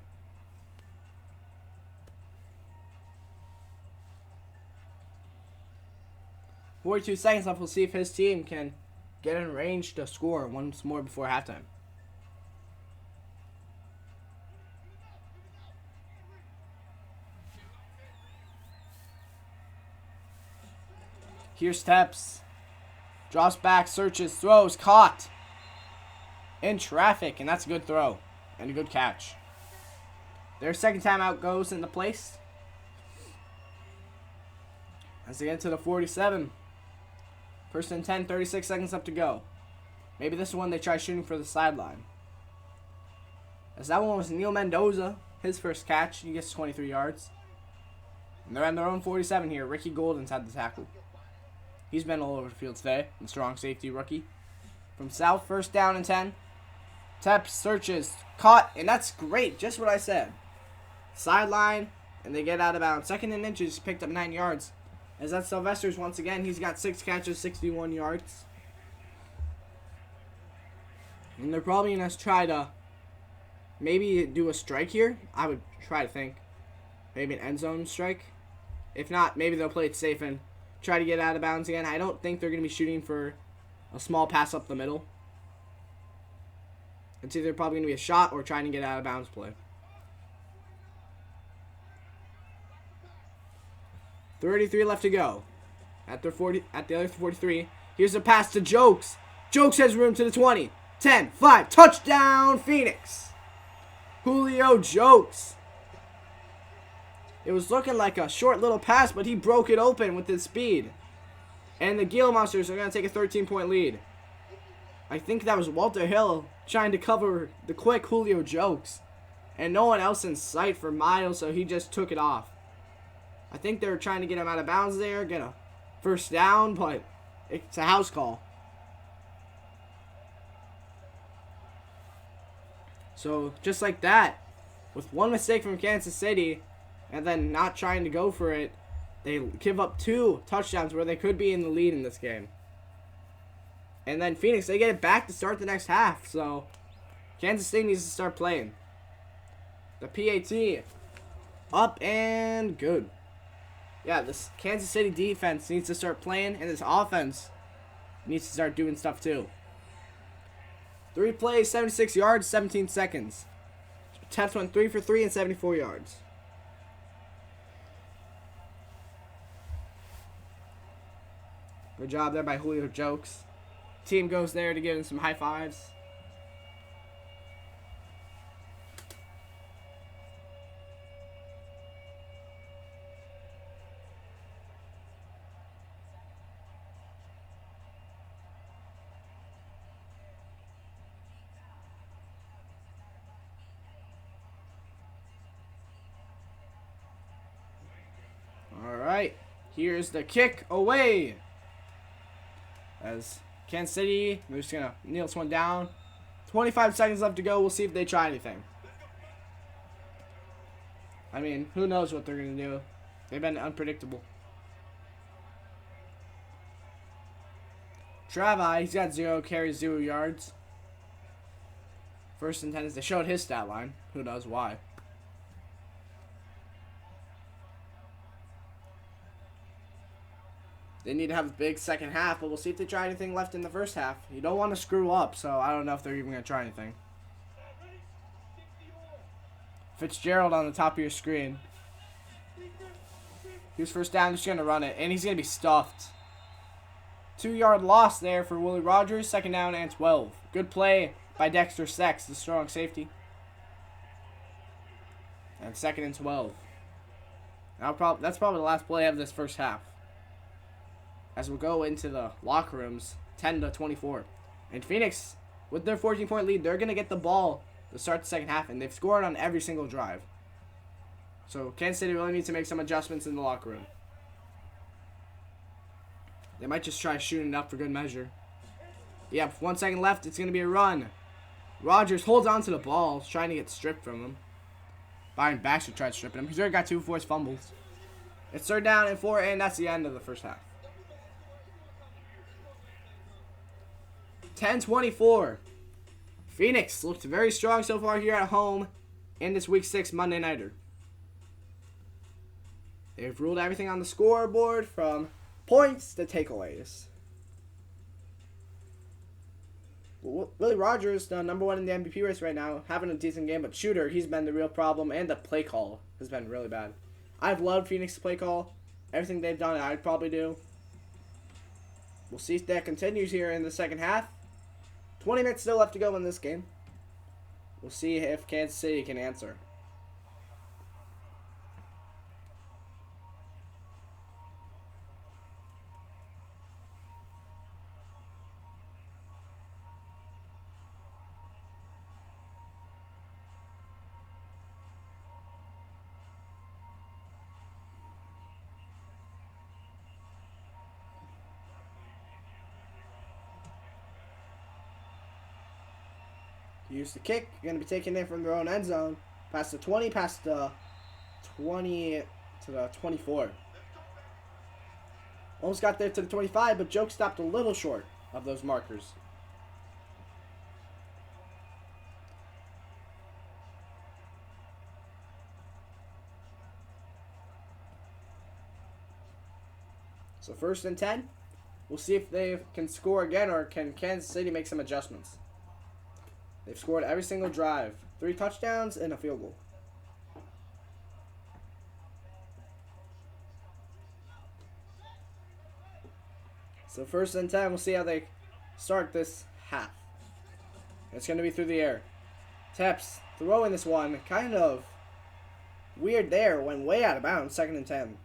"42 seconds left. We'll see if his team can get in range to score once more before halftime. Here's Steps. Drops back, searches, throws, caught. In traffic, and that's a good throw. And a good catch. Their second timeout goes into place. As they get to the 47. 1st and 10, 36 seconds left to go. Maybe this one they try shooting for the sideline. As that one was Neil Mendoza. His first catch. He gets 23 yards. And they're on their own 47 here. Ricky Golden's had the tackle. He's been all over the field today. The strong safety rookie. From South, 1st down and 10. Teps, searches, caught, and that's great. Just what I said. Sideline, and they get out of bounds. 2nd and inches, picked up 9 yards. As that's Sylvester's once again. He's got 6 catches, 61 yards. And they're probably going to try to maybe do a strike here. I would try to think. Maybe an end zone strike. If not, maybe they'll play it safe and try to get out of bounds again. I don't think they're going to be shooting for a small pass up the middle. It's either probably going to be a shot or trying to get out of bounds play. 33 left to go. At the other 43. Here's a pass to Jokes. Jokes has room to the 20. 10, 5, touchdown Phoenix. Julio Jokes. It was looking like a short little pass, but he broke it open with his speed. And the Gila Monsters are going to take a 13-point lead. I think that was Walter Hill trying to cover the quick Julio Jokes. And no one else in sight for miles, so he just took it off. I think they were trying to get him out of bounds there, get a 1st down, but it's a house call. So, just like that, with one mistake from Kansas City, and then not trying to go for it, they give up 2 touchdowns where they could be in the lead in this game. And then Phoenix, they get it back to start the next half. So, Kansas City needs to start playing. The PAT, up and good. Yeah, this Kansas City defense needs to start playing, and this offense needs to start doing stuff too. 3 plays, 76 yards, 17 seconds. Teps went 3 for 3 and 74 yards. Good job there by Julio Jokes. Team goes there to give him some high fives. All right, here's the kick away. As Kansas City, they're just going to kneel this one down. 25 seconds left to go. We'll see if they try anything. I mean, who knows what they're going to do. They've been unpredictable. Travi, he's got 0 carries, 0 yards. First and 10 is they showed his stat line. Who knows why? They need to have a big second half, but we'll see if they try anything left in the first half. You don't want to screw up, so I don't know if they're even going to try anything. Fitzgerald on the top of your screen. He's first down, just going to run it, and he's going to be stuffed. 2-yard loss there for Willie Rogers, second down and 12. Good play by Dexter Sex, the strong safety. And second and 12. That's probably the last play of this first half. As we'll go into the locker rooms, 10-24. And Phoenix, with their 14-point lead, they're going to get the ball to start the second half, and they've scored on every single drive. So Kansas City really needs to make some adjustments in the locker room. They might just try shooting it up for good measure. Yep, 1 second left, it's going to be a run. Rogers holds on to the ball, trying to get stripped from him. Byron Baxter tried stripping him. He's already got 2 forced fumbles. It's 3rd down and 4, and that's the end of the first half. 10-24. Phoenix looked very strong so far here at home in this Week 6 Monday Nighter. They've ruled everything on the scoreboard from points to takeaways. Willie Rogers, the number 1 in the MVP race right now, having a decent game, but Shooter, he's been the real problem, and the play call has been really bad. I've loved Phoenix's play call. Everything they've done, I'd probably do. We'll see if that continues here in the second half. 20 minutes still left to go in this game. We'll see if Kansas City can answer. Use the kick. You're going to be taking it from their own end zone. Past the 20, past the 20 to the 24. Almost got there to the 25, but Joke stopped a little short of those markers. So 1st and 10. We'll see if they can score again, or can Kansas City make some adjustments. They've scored every single drive. 3 touchdowns and a field goal. So 1st and 10, we'll see how they start this half. It's going to be through the air. Tepps throwing this one. Kind of weird there. Went way out of bounds. 2nd and 10.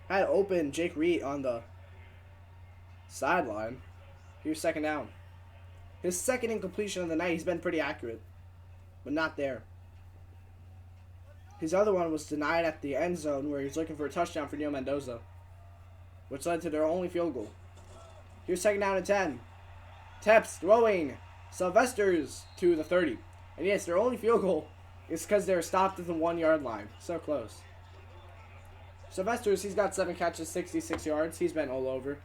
Had open Jake Reed on the sideline. Here's 2nd down. His 2nd incompletion of the night, he's been pretty accurate, but not there. His other one was denied at the end zone where he was looking for a touchdown for Neil Mendoza, which led to their only field goal. Here's 2nd down and 10. Tepps throwing. Sylvester's to the 30. And yes, their only field goal is because they were stopped at the 1-yard line. So close. Sylvester's, he's got 7 catches, 66 yards. He's been all over.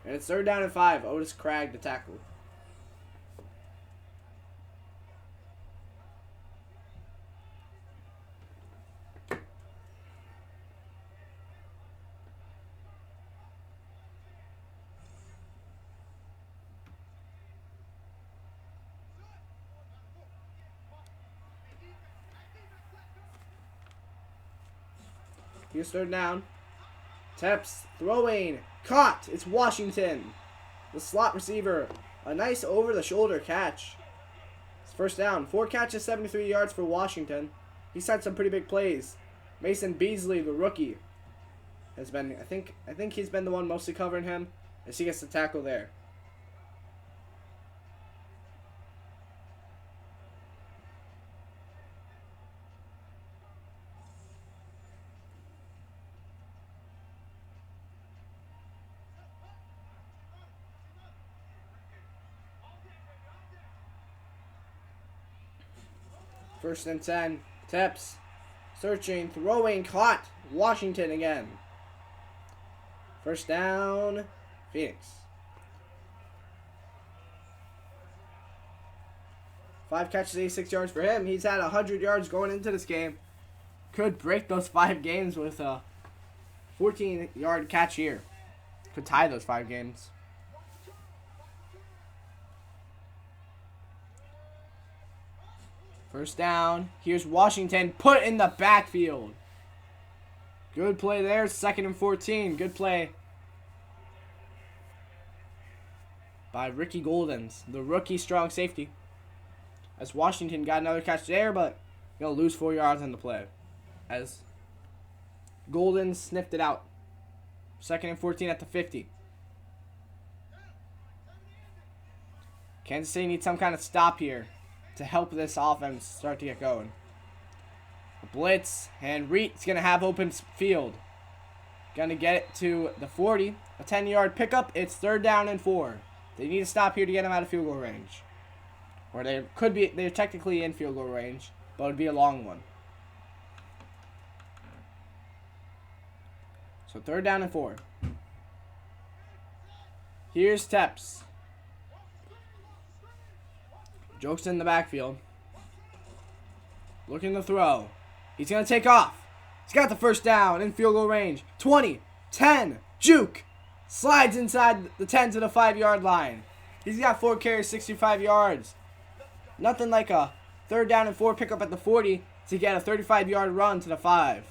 And it's 3rd down and 5. Otis Craig to tackle. Here's 3rd down. Tepps throwing. Caught. It's Washington. The slot receiver. A nice over-the-shoulder catch. It's 1st down. 4 catches, 73 yards for Washington. He's had some pretty big plays. Mason Beasley, the rookie, has been, I think he's been the one mostly covering him as he gets the tackle there. First and 10. Tepps searching, throwing, caught. Washington again. 1st down. Phoenix. 5 catches, 86 yards for him. He's had 100 yards going into this game. Could break those 5 games with a 14-yard catch here. Could tie those 5 games. First down. Here's Washington. Put in the backfield. Good play there. 2nd and 14. Good play by Ricky Goldens, the rookie strong safety. As Washington got another catch there, but going to lose 4 yards on the play. As Goldens sniffed it out. 2nd and 14 at the 50. Kansas City needs some kind of stop here to help this offense start to get going. A blitz, and Reed's going to have open field. Going to get it to the 40. A 10-yard pickup. It's 3rd down and 4. They need to stop here to get them out of field goal range. Or they're technically in field goal range, but it would be a long one. So 3rd down and 4. Here's Tepps. Jokes in the backfield. Looking to throw. He's going to take off. He's got the 1st down in field goal range. 20, 10, juke. Slides inside the 10 to the 5-yard line. He's got 4 carries, 65 yards. Nothing like a 3rd down and 4 pickup at the 40 to get a 35-yard run to the 5.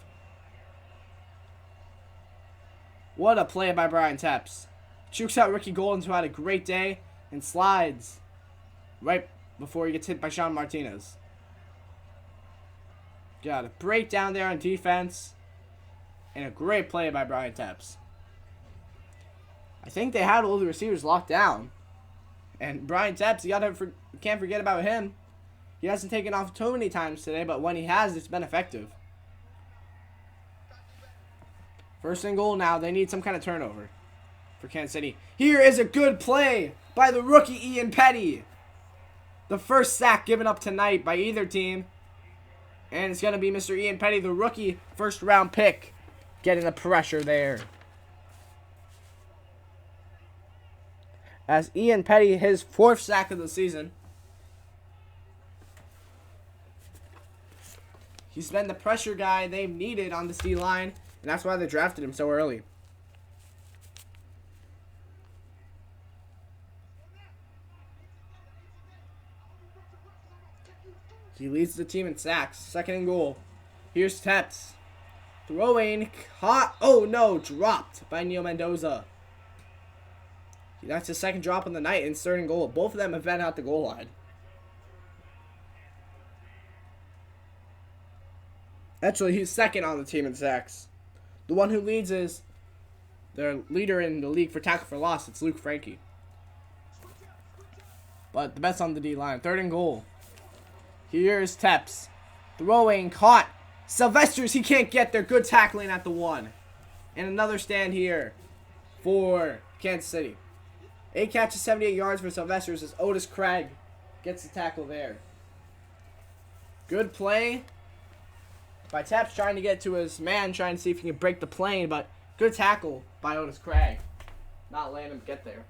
What a play by Brian Tepps. Jukes out Ricky Goldens, who had a great day, and slides right before he gets hit by Sean Martinez. Got a breakdown there on defense, and a great play by Brian Tepps. I think they had all the receivers locked down. And Brian Tepps, you can't forget about him. He hasn't taken off too many times today, but when he has, it's been effective. 1st and goal now. They need some kind of turnover for Kansas City. Here is a good play by the rookie Ian Petty. The 1st sack given up tonight by either team. And it's going to be Mr. Ian Petty, the rookie 1st-round pick, getting the pressure there. As Ian Petty, his 4th sack of the season. He's been the pressure guy they've needed on this D-line, and that's why they drafted him so early. He leads the team in sacks. 2nd and goal. Here's Tepps. Throwing. Caught. Oh no, dropped by Neil Mendoza. That's his 2nd drop on the night, and 3rd and goal. Both of them have been out the goal line. Actually, he's 2nd on the team in sacks. The one who leads is the leader in the league for tackle for loss. It's Luke Frankie. But the best on the D-line. 3rd and goal. Here's Tepps. Throwing. Caught. Sylvesters, he can't get there. Good tackling at the 1. And another stand here for Kansas City. 8 catches, 78 yards for Sylvesters as Otis Craig gets the tackle there. Good play by Tepps, trying to get to his man, trying to see if he can break the plane, but good tackle by Otis Craig. Not letting him get there.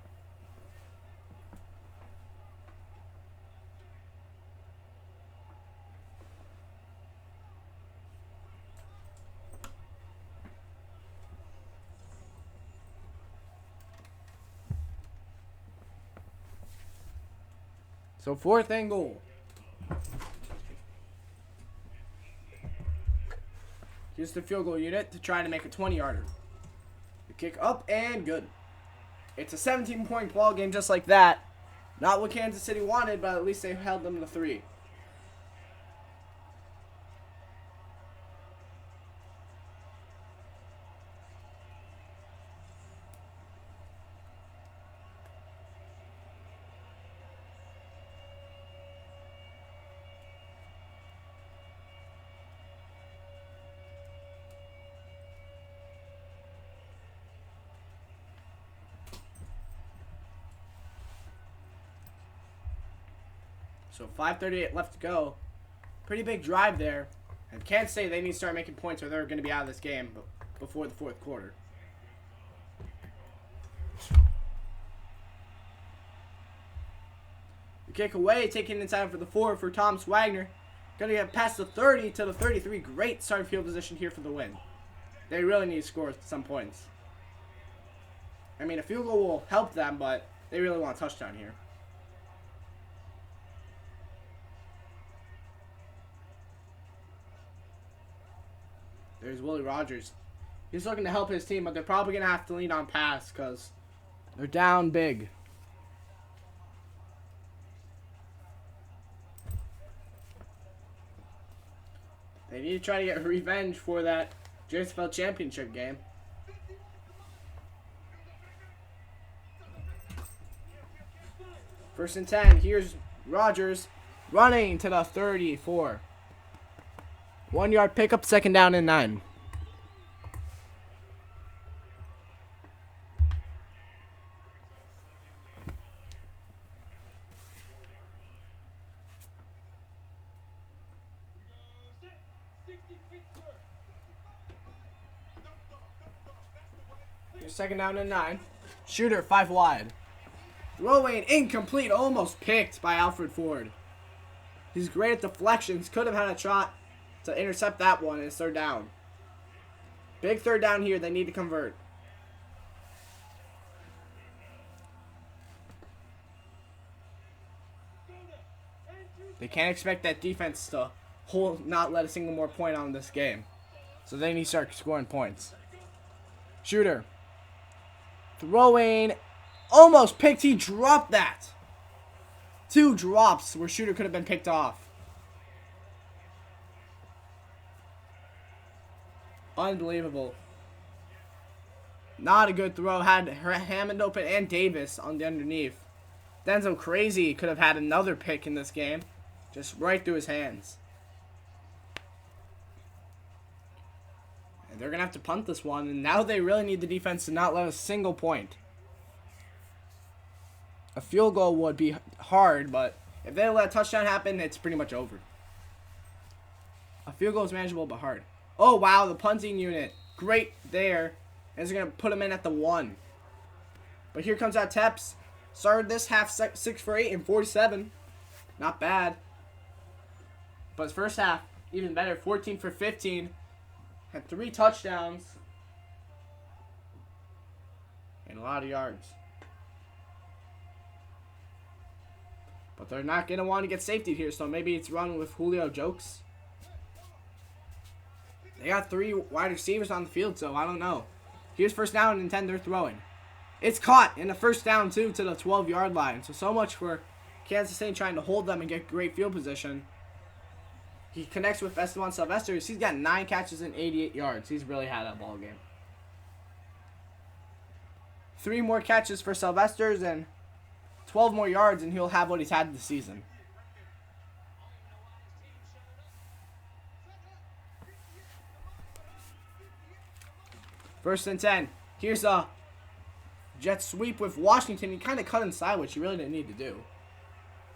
So 4th and goal. Here's the field goal unit to try to make a 20-yarder. The kick up and good. It's a 17-point ball game just like that. Not what Kansas City wanted, but at least they held them to 3. So 5:38 left to go. Pretty big drive there. And Kansas City, they need to start making points or they're going to be out of this game before the 4th quarter. The kick away, taking inside for the 4 for Thomas Wagner. Gonna get past the 30 to the 33. Great starting field position here for the win. They really need to score some points. I mean, a field goal will help them, but they really want a touchdown here. There's Willie Rogers. He's looking to help his team, but they're probably going to have to lean on pass because they're down big. They need to try to get revenge for that JSFL championship game. First and 10. Here's Rogers running to the 34. 1 yard pickup, second down and 9. Here's second down and 9. Shooter 5 wide. Throwing incomplete, almost picked by Alfred Ford. He's great at deflections. Could have had a shot to intercept that one, and it's third down. Big third down here. They need to convert. They can't expect that defense to not let a single more point on this game. So they need to start scoring points. Shooter. Throwing. Almost picked. He dropped that. 2 drops where Shooter could have been picked off. Unbelievable. Not a good throw. Had Hammond open and Davis on the underneath. Denzel Crazy could have had another pick in this game. Just right through his hands. And they're going to have to punt this one. And now they really need the defense to not let a single point. A field goal would be hard, but if they let a touchdown happen, it's pretty much over. A field goal is manageable, but hard. Oh, wow, the punting unit. Great there. And it's going to put him in at the 1. But here comes out Teps. Started this half 6 for 8 and 47. Not bad. But his first half, even better. 14 for 15. Had 3 touchdowns. And a lot of yards. But they're not going to want to get safety here, so maybe it's run with Julio Jokes. They got 3 wide receivers on the field, so I don't know. Here's first down and 10, they're throwing. It's caught in the first down, too, to the 12-yard line. So much for Kansas State trying to hold them and get great field position. He connects with Esteban Sylvesters. He's got 9 catches and 88 yards. He's really had that ball game. 3 more catches for Sylvesters and 12 more yards, and he'll have what he's had this season. First and 10. Here's a jet sweep with Washington. He kind of cut inside, which he really didn't need to do.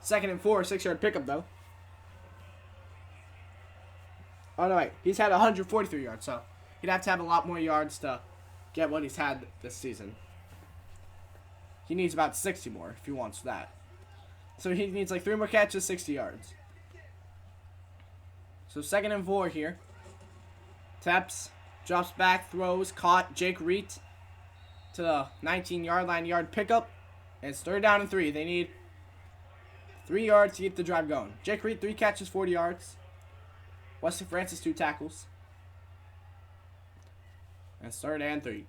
Second and 4, 6-yard pickup, though. Oh, no, wait. He's had 143 yards, so he'd have to have a lot more yards to get what he's had this season. He needs about 60 more if he wants that. So he needs like 3 more catches, 60 yards. So second and 4 here. Teps drops back, throws, caught. Jake Reet to the 19-yard line, yard pickup. And it's third down and 3. They need 3 yards to keep the drive going. Jake Reet, 3 catches, 40 yards. Wesley Francis, 2 tackles. And it's third and 3.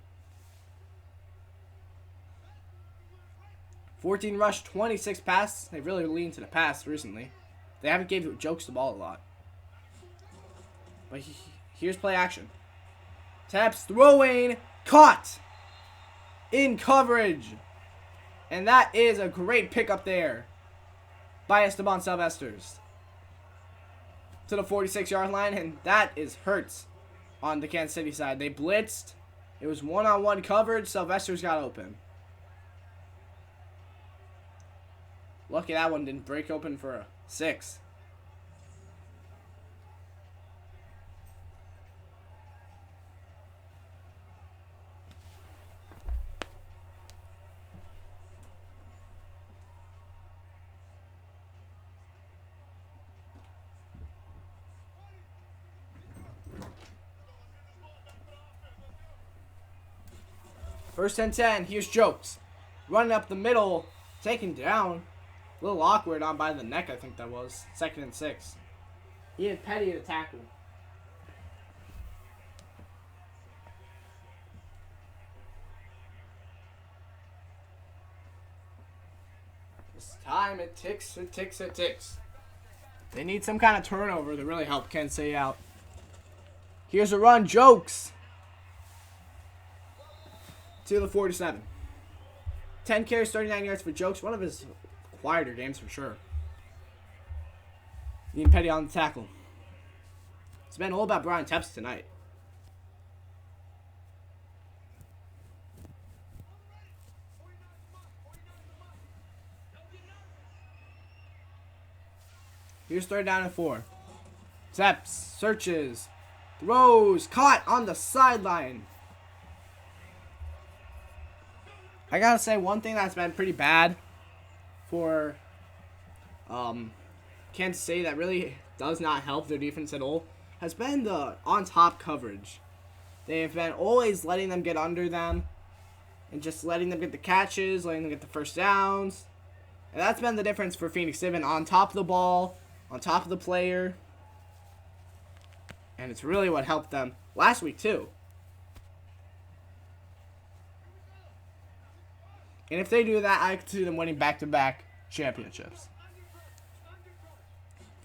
14 rush, 26 pass. They've really leaned to the pass recently. They haven't gave Jokes the ball a lot. But here's play action. Taps throwing, caught in coverage. And that is a great pickup there by Esteban Sylvesters to the 46-yard line, and that is hurts on the Kansas City side. They blitzed. It was one-on-one coverage. Sylvesters got open. Lucky that one didn't break open for a 6. First and 10. Here's Jokes. Running up the middle. Taken down. A little awkward on by the neck, I think that was. 2nd and 6. He had Petty to tackle. This time it ticks, it ticks, it ticks. They need some kind of turnover to really help Kansas City out. Here's a run. Jokes. To the 47. 10 carries, 39 yards for Jokes. One of his quieter games for sure. Ian Petty on the tackle. It's been all about Brian Tepps tonight. Here's 3rd down and 4. Tepps searches. Throws. Caught on the sideline. I gotta say, one thing that's been pretty bad for Kansas City that really does not help their defense at all has been the on-top coverage. They have been always letting them get under them and just letting them get the catches, letting them get the first downs. And that's been the difference for Phoenix. They've been on top of the ball, on top of the player. And it's really what helped them last week, too. And if they do that, I could see them winning back-to-back championships.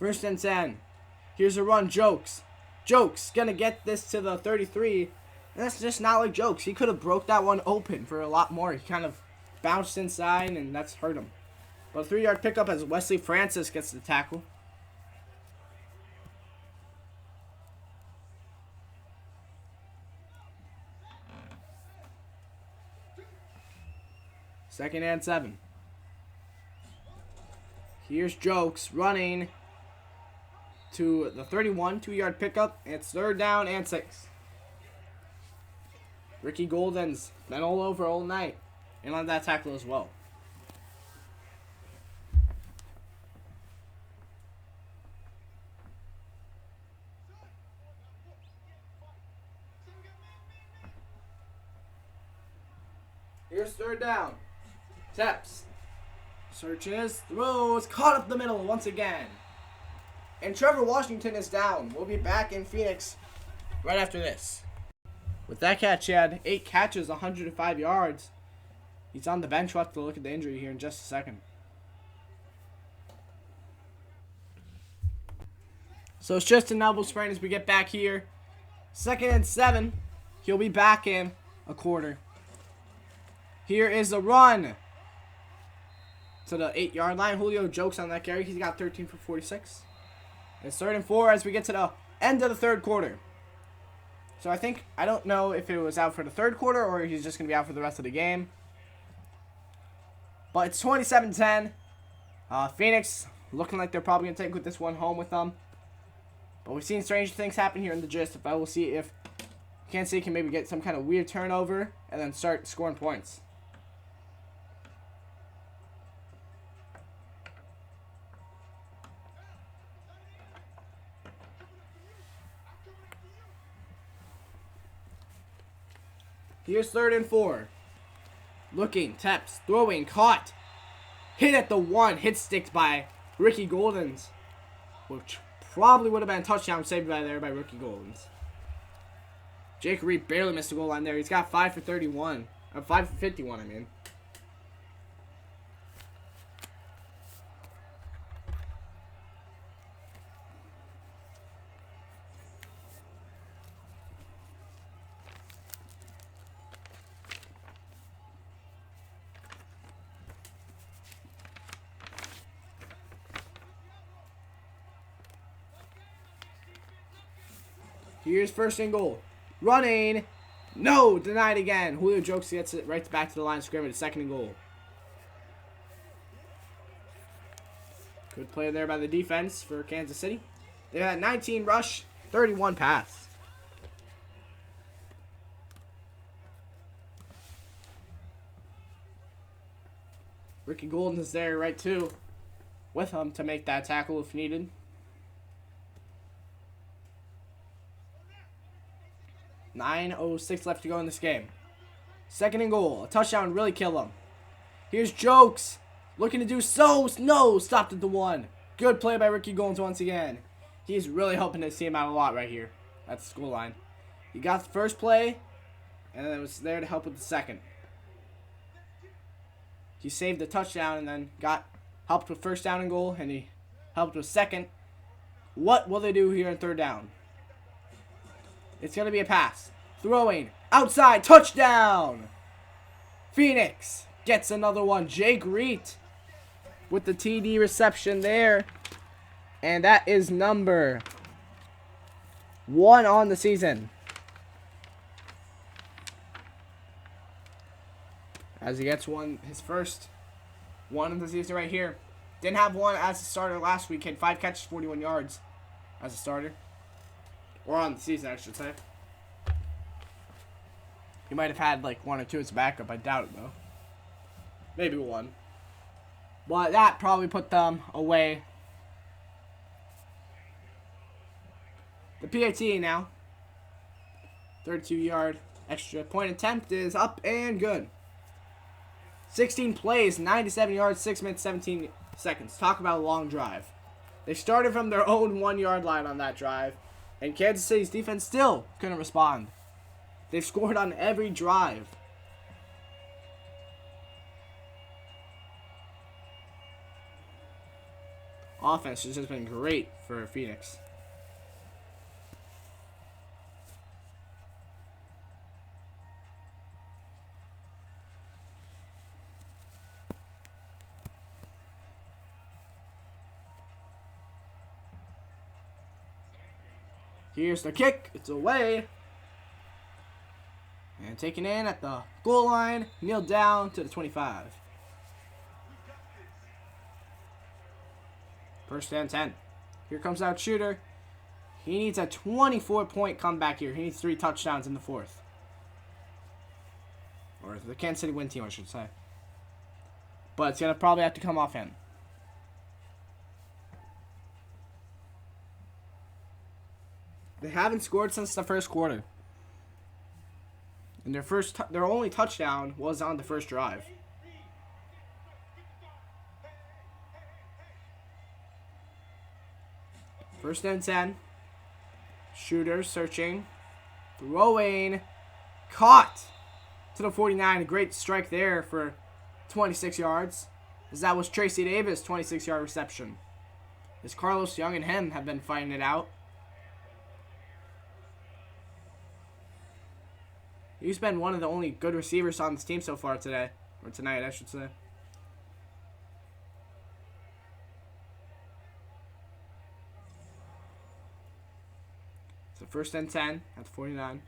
1st and 10. Here's a run. Jokes. Jokes going to get this to the 33. And that's just not like Jokes. He could have broke that one open for a lot more. He kind of bounced inside, and that's hurt him. But a 3-yard pickup as Wesley Francis gets the tackle. Second and 7. Here's Jokes running to the 31, 2-yard pickup. It's 3rd down and 6. Ricky Golden's been all over all night and on that tackle as well. Here's 3rd down. Tepps searches, throws, caught up the middle once again. And Trevor Washington is down. We'll be back in Phoenix right after this. With that catch, he had 8 catches, 105 yards. He's on the bench. We'll have to look at the injury here in just a second. So it's just an elbow sprain as we get back here. 2nd and 7. He'll be back in a quarter. Here is a run to the 8-yard line. Julio Jokes on that carry. He's got 13 for 46. It's 3rd and 4 as we get to the end of the 3rd quarter. So I don't know if it was out for the 3rd quarter or he's just going to be out for the rest of the game. But it's 27-10. Phoenix looking like they're probably going to take this one home with them. But we've seen strange things happen here in the gist. But we'll see if Kansas City can maybe get some kind of weird turnover and then start scoring points. Here's 3rd and 4. Looking, Tepps, throwing, caught. Hit at the 1, hit sticked by Ricky Goldens. Which probably would have been a touchdown saved by Ricky Goldens. Jake Reed barely missed a goal line there. He's got 5 for 31. 5 for 51, I mean. Here's 1st and goal. Running. No, denied again. Julio Jokes gets it right back to the line of scrimmage. 2nd and goal. Good play there by the defense for Kansas City. They had 19 rush, 31 pass. Ricky Golden is there right too with him to make that tackle if needed. .906 left to go in this game. Second and goal. A touchdown would really kill him. Here's Jokes. Looking to do so. No. Stopped at the 1. Good play by Ricky Goins once again. He's really helping his team out a lot right here at the school line. He got the first play, and then it was there to help with the second. He saved the touchdown and then helped with first down and goal, and he helped with second. What will they do here in third down? It's going to be a pass. Throwing. Outside. Touchdown. Phoenix gets another one. Jake Reet with the TD reception there. And that is number 1 on the season. As he gets his first one of the season right here. Didn't have one as a starter last week. Had 5 catches, 41 yards as a starter. Or on the season, I should say. He might have had like 1 or 2 as a backup. I doubt it, though. Maybe 1. But that probably put them away. The PAT now. 32-yard extra point attempt is up and good. 16 plays, 97 yards, 6 minutes, 17 seconds. Talk about a long drive. They started from their own 1-yard line on that drive. And Kansas City's defense still couldn't respond. They've scored on every drive. Offense has just been great for Phoenix. Here's the kick. It's away. And taken in at the goal line. Kneeled down to the 25. First and 10. Here comes out Shooter. He needs a 24-point comeback here. He needs 3 touchdowns in the 4th. Or the Kansas City win team, I should say. But it's going to probably have to come off him. They haven't scored since the first quarter. And their only touchdown was on the first drive. First and 10. Shooter searching. Throwing. Caught to the 49. A great strike there for 26 yards. As that was Tracy Davis' 26-yard reception. As Carlos Young and him have been fighting it out. He's been one of the only good receivers on this team so far today. Or tonight, I should say. So first and 10 at the 49.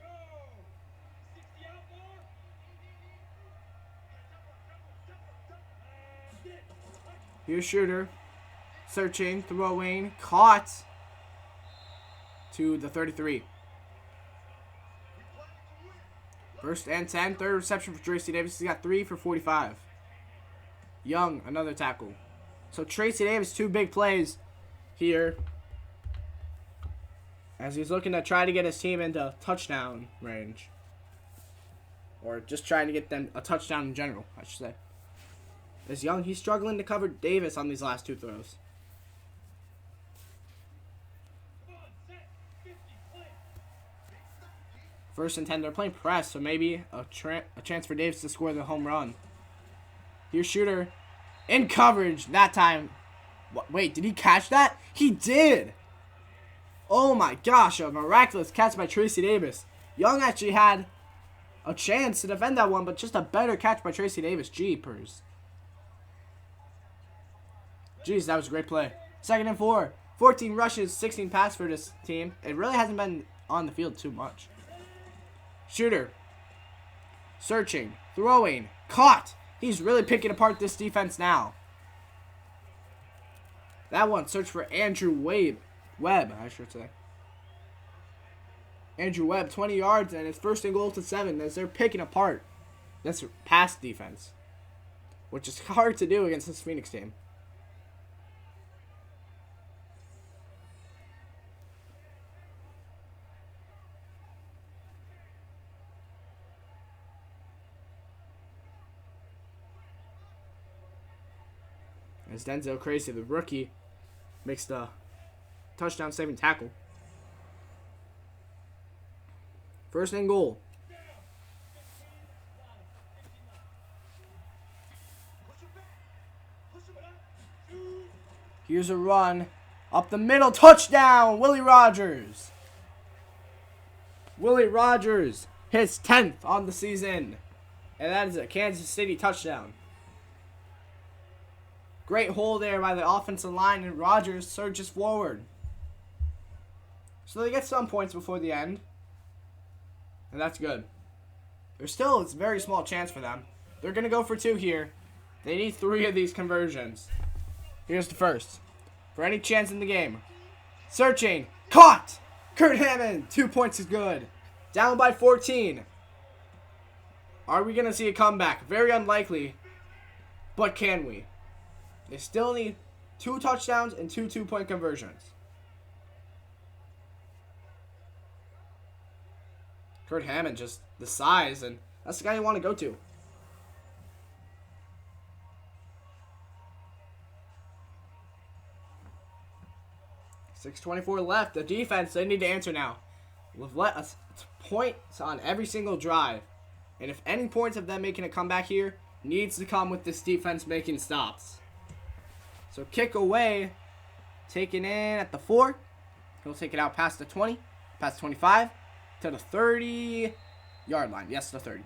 Here's Shooter. Searching, throwing, caught to the 33. First and 10, third reception for Tracy Davis. He's got 3 for 45. Young, another tackle. So Tracy Davis, 2 big plays here. As he's looking to try to get his team into touchdown range. Or just trying to get them a touchdown in general, I should say. As Young, he's struggling to cover Davis on these last 2 throws. First and 10, they're playing press, so maybe a chance for Davis to score the home run. Here's Shooter. In coverage that time. Wait, did he catch that? He did! Oh my gosh, a miraculous catch by Tracy Davis. Young actually had a chance to defend that one, but just a better catch by Tracy Davis. Jeepers. Jeez, that was a great play. Second and 4. 14 rushes, 16 passes for this team. It really hasn't been on the field too much. Shooter. Searching. Throwing. Caught. He's really picking apart this defense now. That one, search for Andrew Webb, I should say. Andrew Webb, 20 yards, and it's first and goal to 7 as they're picking apart this pass defense, which is hard to do against this Phoenix team. as Denzel Crazy, the rookie, makes the touchdown-saving tackle. First and goal. Here's a run. Up the middle. Touchdown. Willie Rogers. Willie Rogers. His 10th on the season. And that is a Kansas City touchdown. Great hole there by the offensive line. And Rogers surges forward. So they get some points before the end. And that's good. There's still a very small chance for them. They're going to go for 2 here. They need 3 of these conversions. Here's the first. For any chance in the game. Searching. Caught! Kurt Hammond. 2 points is good. Down by 14. Are we going to see a comeback? Very unlikely. But can we? They still need 2 touchdowns and 2 2-point conversions. Kurt Hammond, just the size, and that's the guy you want to go to. 6:24 left. The defense, they need to answer now. We've let us points on every single drive. And if any points of them making a comeback here, needs to come with this defense making stops. So kick away, taken in at the 4. He'll take it out past the 20, past the 25, to the 30-yard line. Yes, the 30.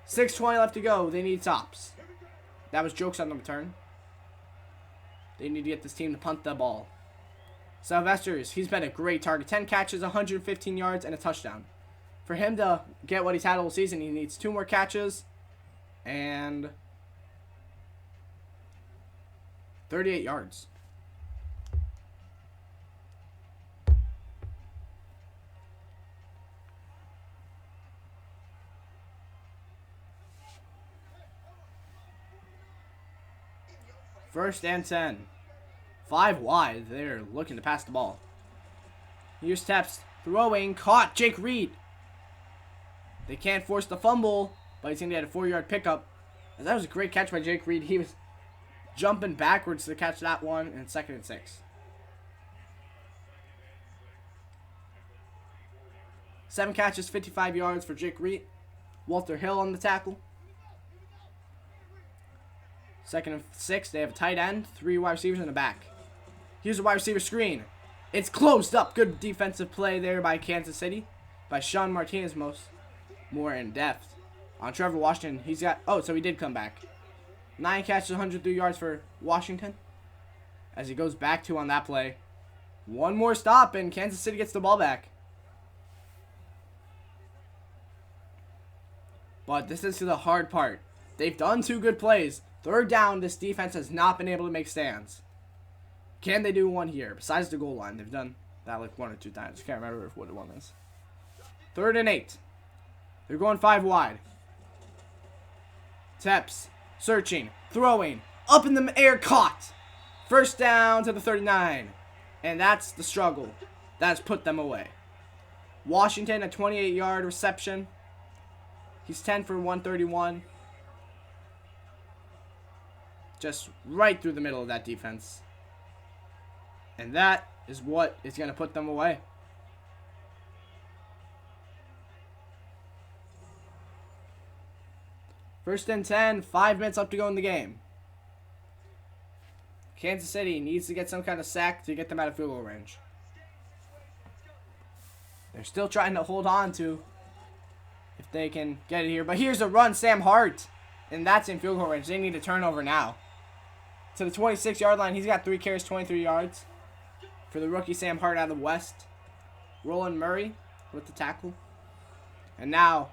6:20 left to go. They need stops. That was jokes on the return. They need to get this team to punt the ball. Sylvester's, he's been a great target. 10 catches, 115 yards, and a touchdown. For him to get what he's had all season, he needs 2 more catches and 38 yards. First and 10. 5 wide. They're looking to pass the ball. Here's Steps throwing. Caught. Jake Reed. They can't force the fumble, but he's going to get a 4-yard pickup. And that was a great catch by Jake Reed. He was jumping backwards to catch that one, and 2nd and 6. 7 catches, 55 yards for Jake Reed. Walter Hill on the tackle. 2nd and 6. They have a tight end, 3 wide receivers in the back. Here's a wide receiver screen. It's closed up. Good defensive play there by Kansas City. By Sean Martinez, more in depth. On Trevor Washington, he's got... Oh, so he did come back. 9 catches, 103 yards for Washington. As he goes back to on that play. 1 more stop, and Kansas City gets the ball back. But this is the hard part. They've done 2 good plays. 3rd down, this defense has not been able to make stands. Can they do 1 here? Besides the goal line, they've done that like 1 or 2 times. I can't remember what one is. 3rd and 8. They're going 5 wide. Teps, searching, throwing, up in the air, caught. First down to the 39. And that's the struggle. That's put them away. Washington, a 28-yard reception. He's 10 for 131. Just right through the middle of that defense. And that is what is going to put them away. First and 10, 5 minutes left to go in the game. Kansas City needs to get some kind of sack to get them out of field goal range. They're still trying to hold on to if they can get it here. But here's a run, Sam Hart. And that's in field goal range. They need a turnover now. To the 26-yard line, he's got 3 carries, 23 yards. For the rookie Sam Hart out of the West. Roland Murray with the tackle. And now,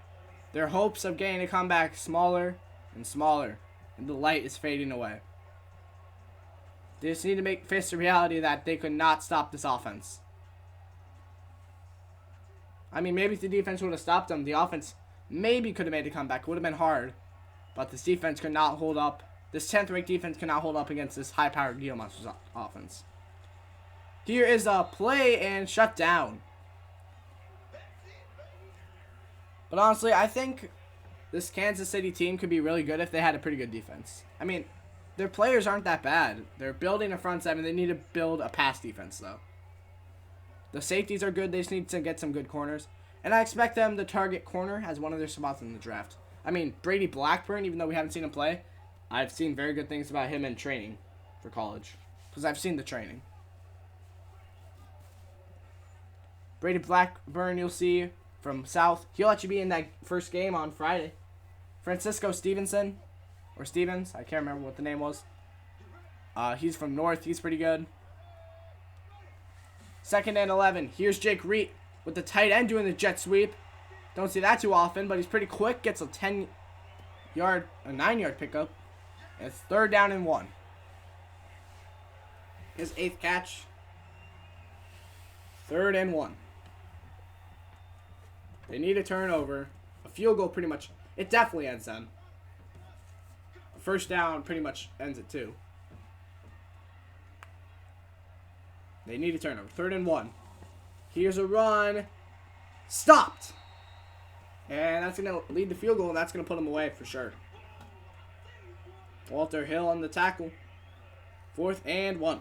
their hopes of getting a comeback smaller and smaller. And the light is fading away. They just need to face the reality that they could not stop this offense. I mean, maybe if the defense would have stopped them, the offense maybe could have made a comeback. It would have been hard. But this defense could not hold up. This 10th-ranked defense cannot hold up against this high-powered Gila Monsters offense. Here is a play and shut down. But honestly, I think this Kansas City team could be really good if they had a pretty good defense. I mean, their players aren't that bad. They're building a front seven. They need to build a pass defense, though. The safeties are good. They just need to get some good corners. And I expect them to target corner as one of their spots in the draft. I mean, Brady Blackburn, even though we haven't seen him play, I've seen very good things about him in training for college. Because I've seen the training. Brady Blackburn, you'll see from South. He'll actually be in that first game on Friday. Francisco Stevenson, or Stevens, I can't remember what the name was. He's from North. He's pretty good. 2nd and 11. Here's Jake Reet with the tight end doing the jet sweep. Don't see that too often, but he's pretty quick. Gets a 9-yard pickup. And it's 3rd down and 1. His 8th catch. 3rd and 1. They need a turnover. A field goal pretty much. It definitely ends them. A first down pretty much ends it too. They need a turnover. 3rd and 1. Here's a run. Stopped. And that's going to lead the field goal, and that's going to put them away for sure. Walter Hill on the tackle. 4th and 1.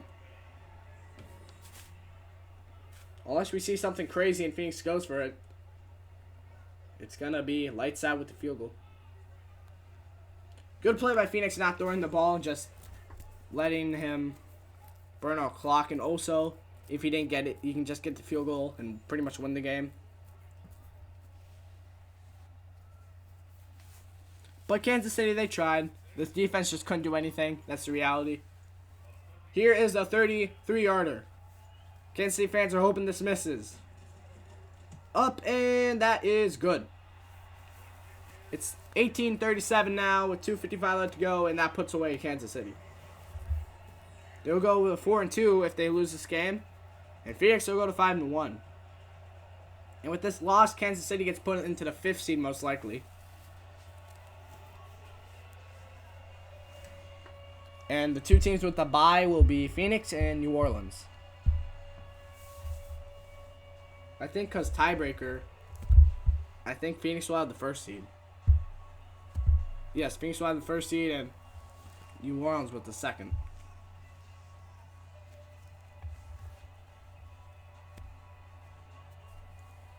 Unless we see something crazy and Phoenix goes for it, it's going to be lights out with the field goal. Good play by Phoenix not throwing the ball and just letting him burn our clock. And also, if he didn't get it, you can just get the field goal and pretty much win the game. But Kansas City, they tried. This defense just couldn't do anything. That's the reality. Here is a 33-yarder. Kansas City fans are hoping this misses. Up, and that is good. It's 18-37 now with 2:55 left to go, and that puts away Kansas City. They'll go with a 4-2 if they lose this game, and Phoenix will go to 5-1. And with this loss, Kansas City gets put into the 5th seed most likely. And the 2 teams with the bye will be Phoenix and New Orleans. I think because tiebreaker, I think Phoenix will have the 1st seed. Yes, Phoenix will have the 1st seed and New Orleans with the 2nd.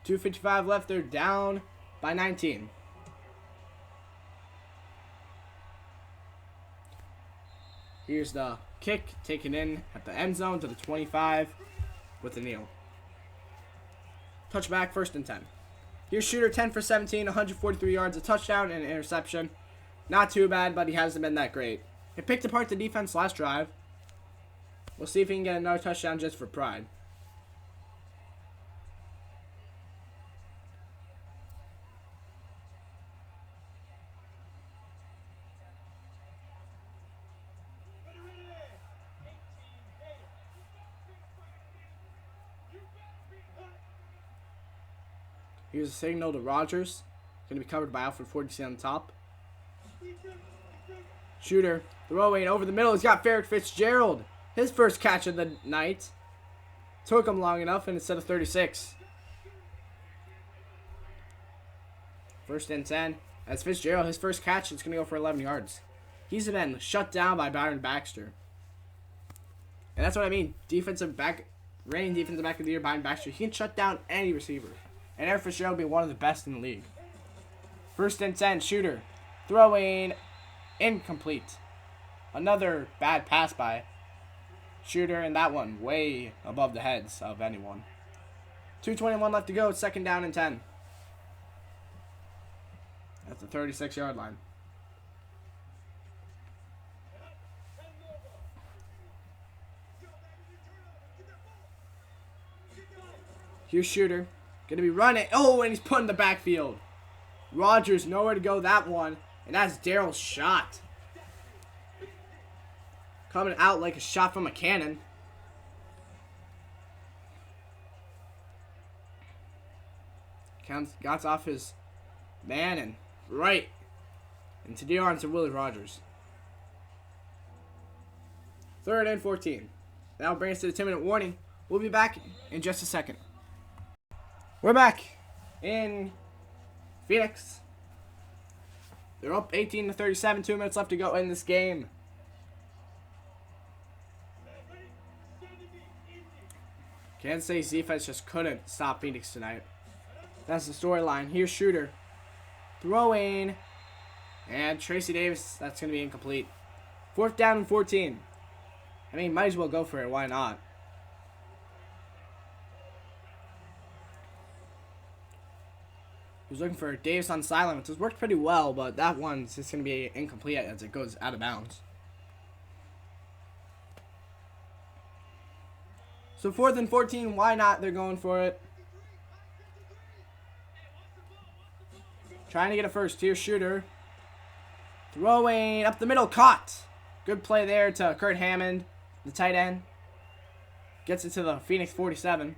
.255 left. They're down by 19. Here's the kick taken in at the end zone to the 25 with the kneel. Touchback, 1st and 10. Here's Shooter, 10 for 17, 143 yards, a touchdown, and an interception. Not too bad, but he hasn't been that great. He picked apart the defense last drive. We'll see if he can get another touchdown just for pride. Here's a signal to Rogers. Going to be covered by Alfred Ford. You see on the top. Shooter throwing over the middle. He's got Ferrick Fitzgerald. His first catch of the night. Took him long enough, and instead of 36. 1st and 10. As Fitzgerald, his first catch, it's going to go for 11 yards. He's been shut down by Byron Baxter. And that's what I mean. Defensive back of the year, Byron Baxter. He can shut down any receiver. And Eric Fitzgerald will be one of the best in the league. 1st and 10, Shooter. Throwing incomplete. Another bad pass by Shooter, and that one way above the heads of anyone. 2:21 left to go. 2nd down and 10. At the 36-yard line. Here's Shooter. Going to be running. Oh, and he's put in the backfield. Rogers, nowhere to go that one. And that's Daryl's shot. Coming out like a shot from a cannon. Got off his man and right into the arms of Willie Rogers. 3rd and 14. That'll bring us to the 10-minute warning. We'll be back in just a second. We're back in Phoenix. They're up 18-37. 2 minutes left to go in this game. Kansas City's defense just couldn't stop Phoenix tonight. That's the storyline. Here's Shooter. Throwing. And Tracy Davis, that's going to be incomplete. 4th down and 14. I mean, might as well go for it. Why not? He was looking for Davis on sideline, which has worked pretty well, but that one's just going to be incomplete as it goes out of bounds. So 4th and 14, why not? They're going for it. Trying to get a first. Here's Shooter. Throwing up the middle, caught. Good play there to Kurt Hammond, the tight end. Gets it to the Phoenix 47.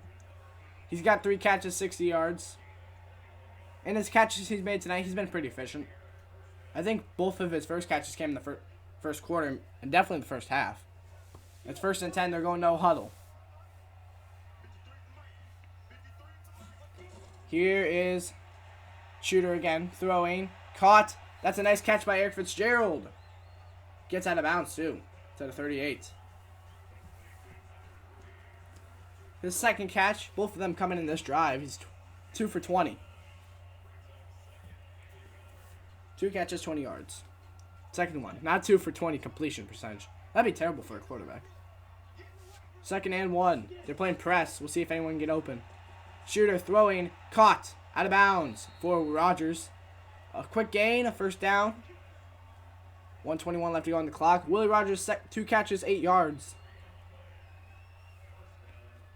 He's got 3 catches, 60 yards. In his catches he's made tonight, he's been pretty efficient. I think both of his first catches came in the first quarter, and definitely the first half. It's 1st and 10, they're going no huddle. Here is Shooter again, throwing, caught. That's a nice catch by Eric Fitzgerald. Gets out of bounds too. It's at a 38. His second catch, both of them coming in this drive. He's 2 for 20. 2 catches, 20 yards. Second one, not 2 for 20 completion percentage. That'd be terrible for a quarterback. 2nd and 1. They're playing press. We'll see if anyone can get open. Shooter throwing, caught, out of bounds for Rodgers. A quick gain, a 1st down. 1:21 left to go on the clock. Willie Rodgers, 2 catches, 8 yards.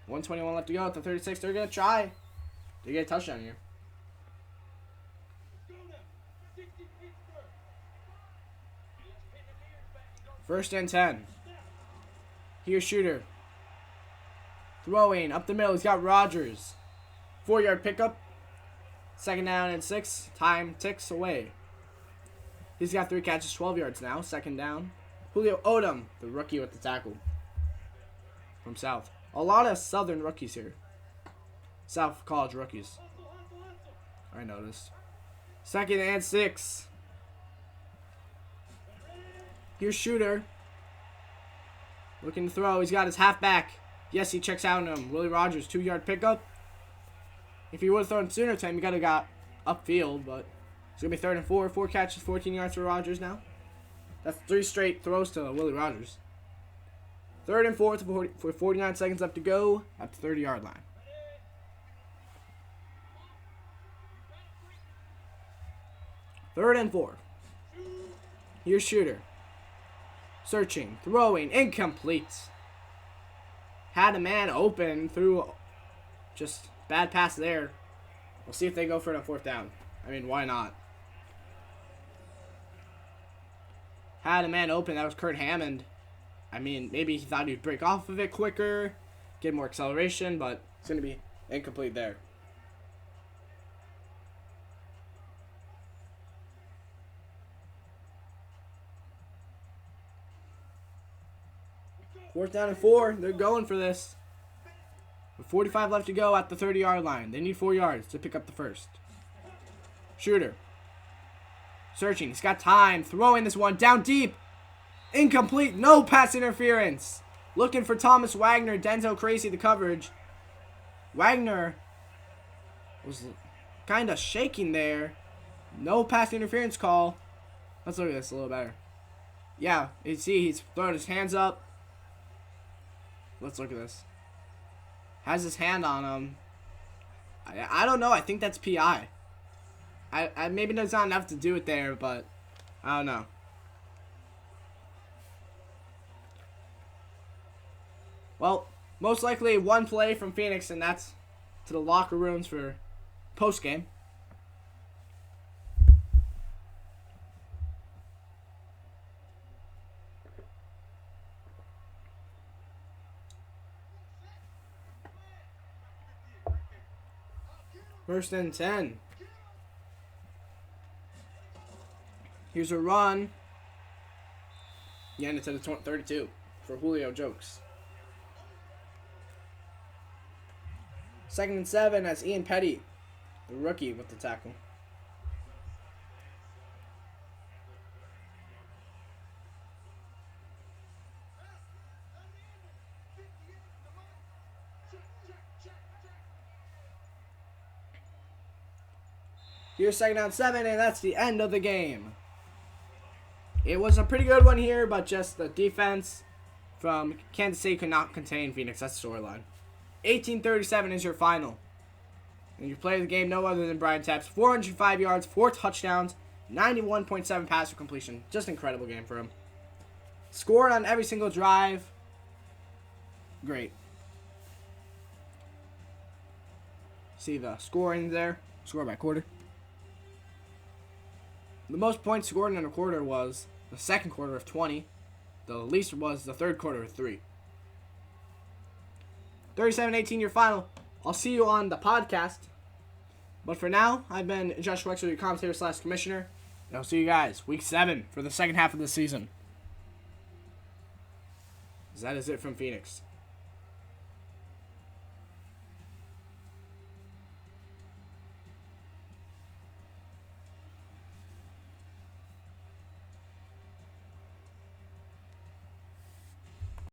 1:21 left to go at the 36. They're going to try to get a touchdown here. First and 10. Here's Shooter. Throwing up the middle. He's got Rodgers. 4-yard pickup. 2nd down and 6. Time ticks away. He's got 3 catches, 12 yards now. 2nd down. Julio Odom, the rookie with the tackle. From South. A lot of Southern rookies here. South college rookies. I noticed. 2nd and 6. Here's Shooter. Looking to throw. He's got his halfback. Yes, he checks out on him. Willie Rodgers, 2-yard pickup. If he would have thrown sooner time, he could have got upfield, but it's going to be 3rd and 4. 4 catches, 14 yards for Rodgers now. That's 3 straight throws to Willie Rodgers. 3rd and 4 for 49 seconds left to go at the 30-yard line. Third and 4. Here's Shooter. Searching, throwing, incomplete. Had a man open through just bad pass there. We'll see if they go for it on 4th down. I mean, why not? Had a man open. That was Kurt Hammond. I mean, maybe he thought he'd break off of it quicker, get more acceleration, but it's going to be incomplete there. Fourth down and 4. They're going for this. With 45 left to go at the 30-yard line. They need 4 yards to pick up the first. Shooter. Searching. He's got time. Throwing this one down deep. Incomplete. No pass interference. Looking for Thomas Wagner. Denzel Crazy the coverage. Wagner was kind of shaking there. No pass interference call. Let's look at this a little better. Yeah, you see he's throwing his hands up. Let's look at this. Has his hand on him. I don't know. I think that's PI. I maybe there's not enough to do it there, but I don't know. Well, most likely one play from Phoenix, and that's to the locker rooms for post-game. First and 10. Here's a run. Yeah, and it's at the 32 for Julio Jokes. 2nd and 7 as Ian Petty, the rookie, with the tackle. Here's second down 7, and that's the end of the game. It was a pretty good one here, but just the defense from Kansas City could not contain Phoenix. That's the storyline. 18-37 is your final. And you play the game no other than Brian Taps. 405 yards, 4 touchdowns, 91.7 passer completion. Just an incredible game for him. Scored on every single drive. Great. See the scoring there. Score by quarter. The most points scored in a quarter was the second quarter of 20. The least was the third quarter of 3. 37-18 your final. I'll see you on the podcast. But for now, I've been Josh Wexler, your commentator / commissioner. And I'll see you guys week 7 for the second half of the season. That is it from Phoenix.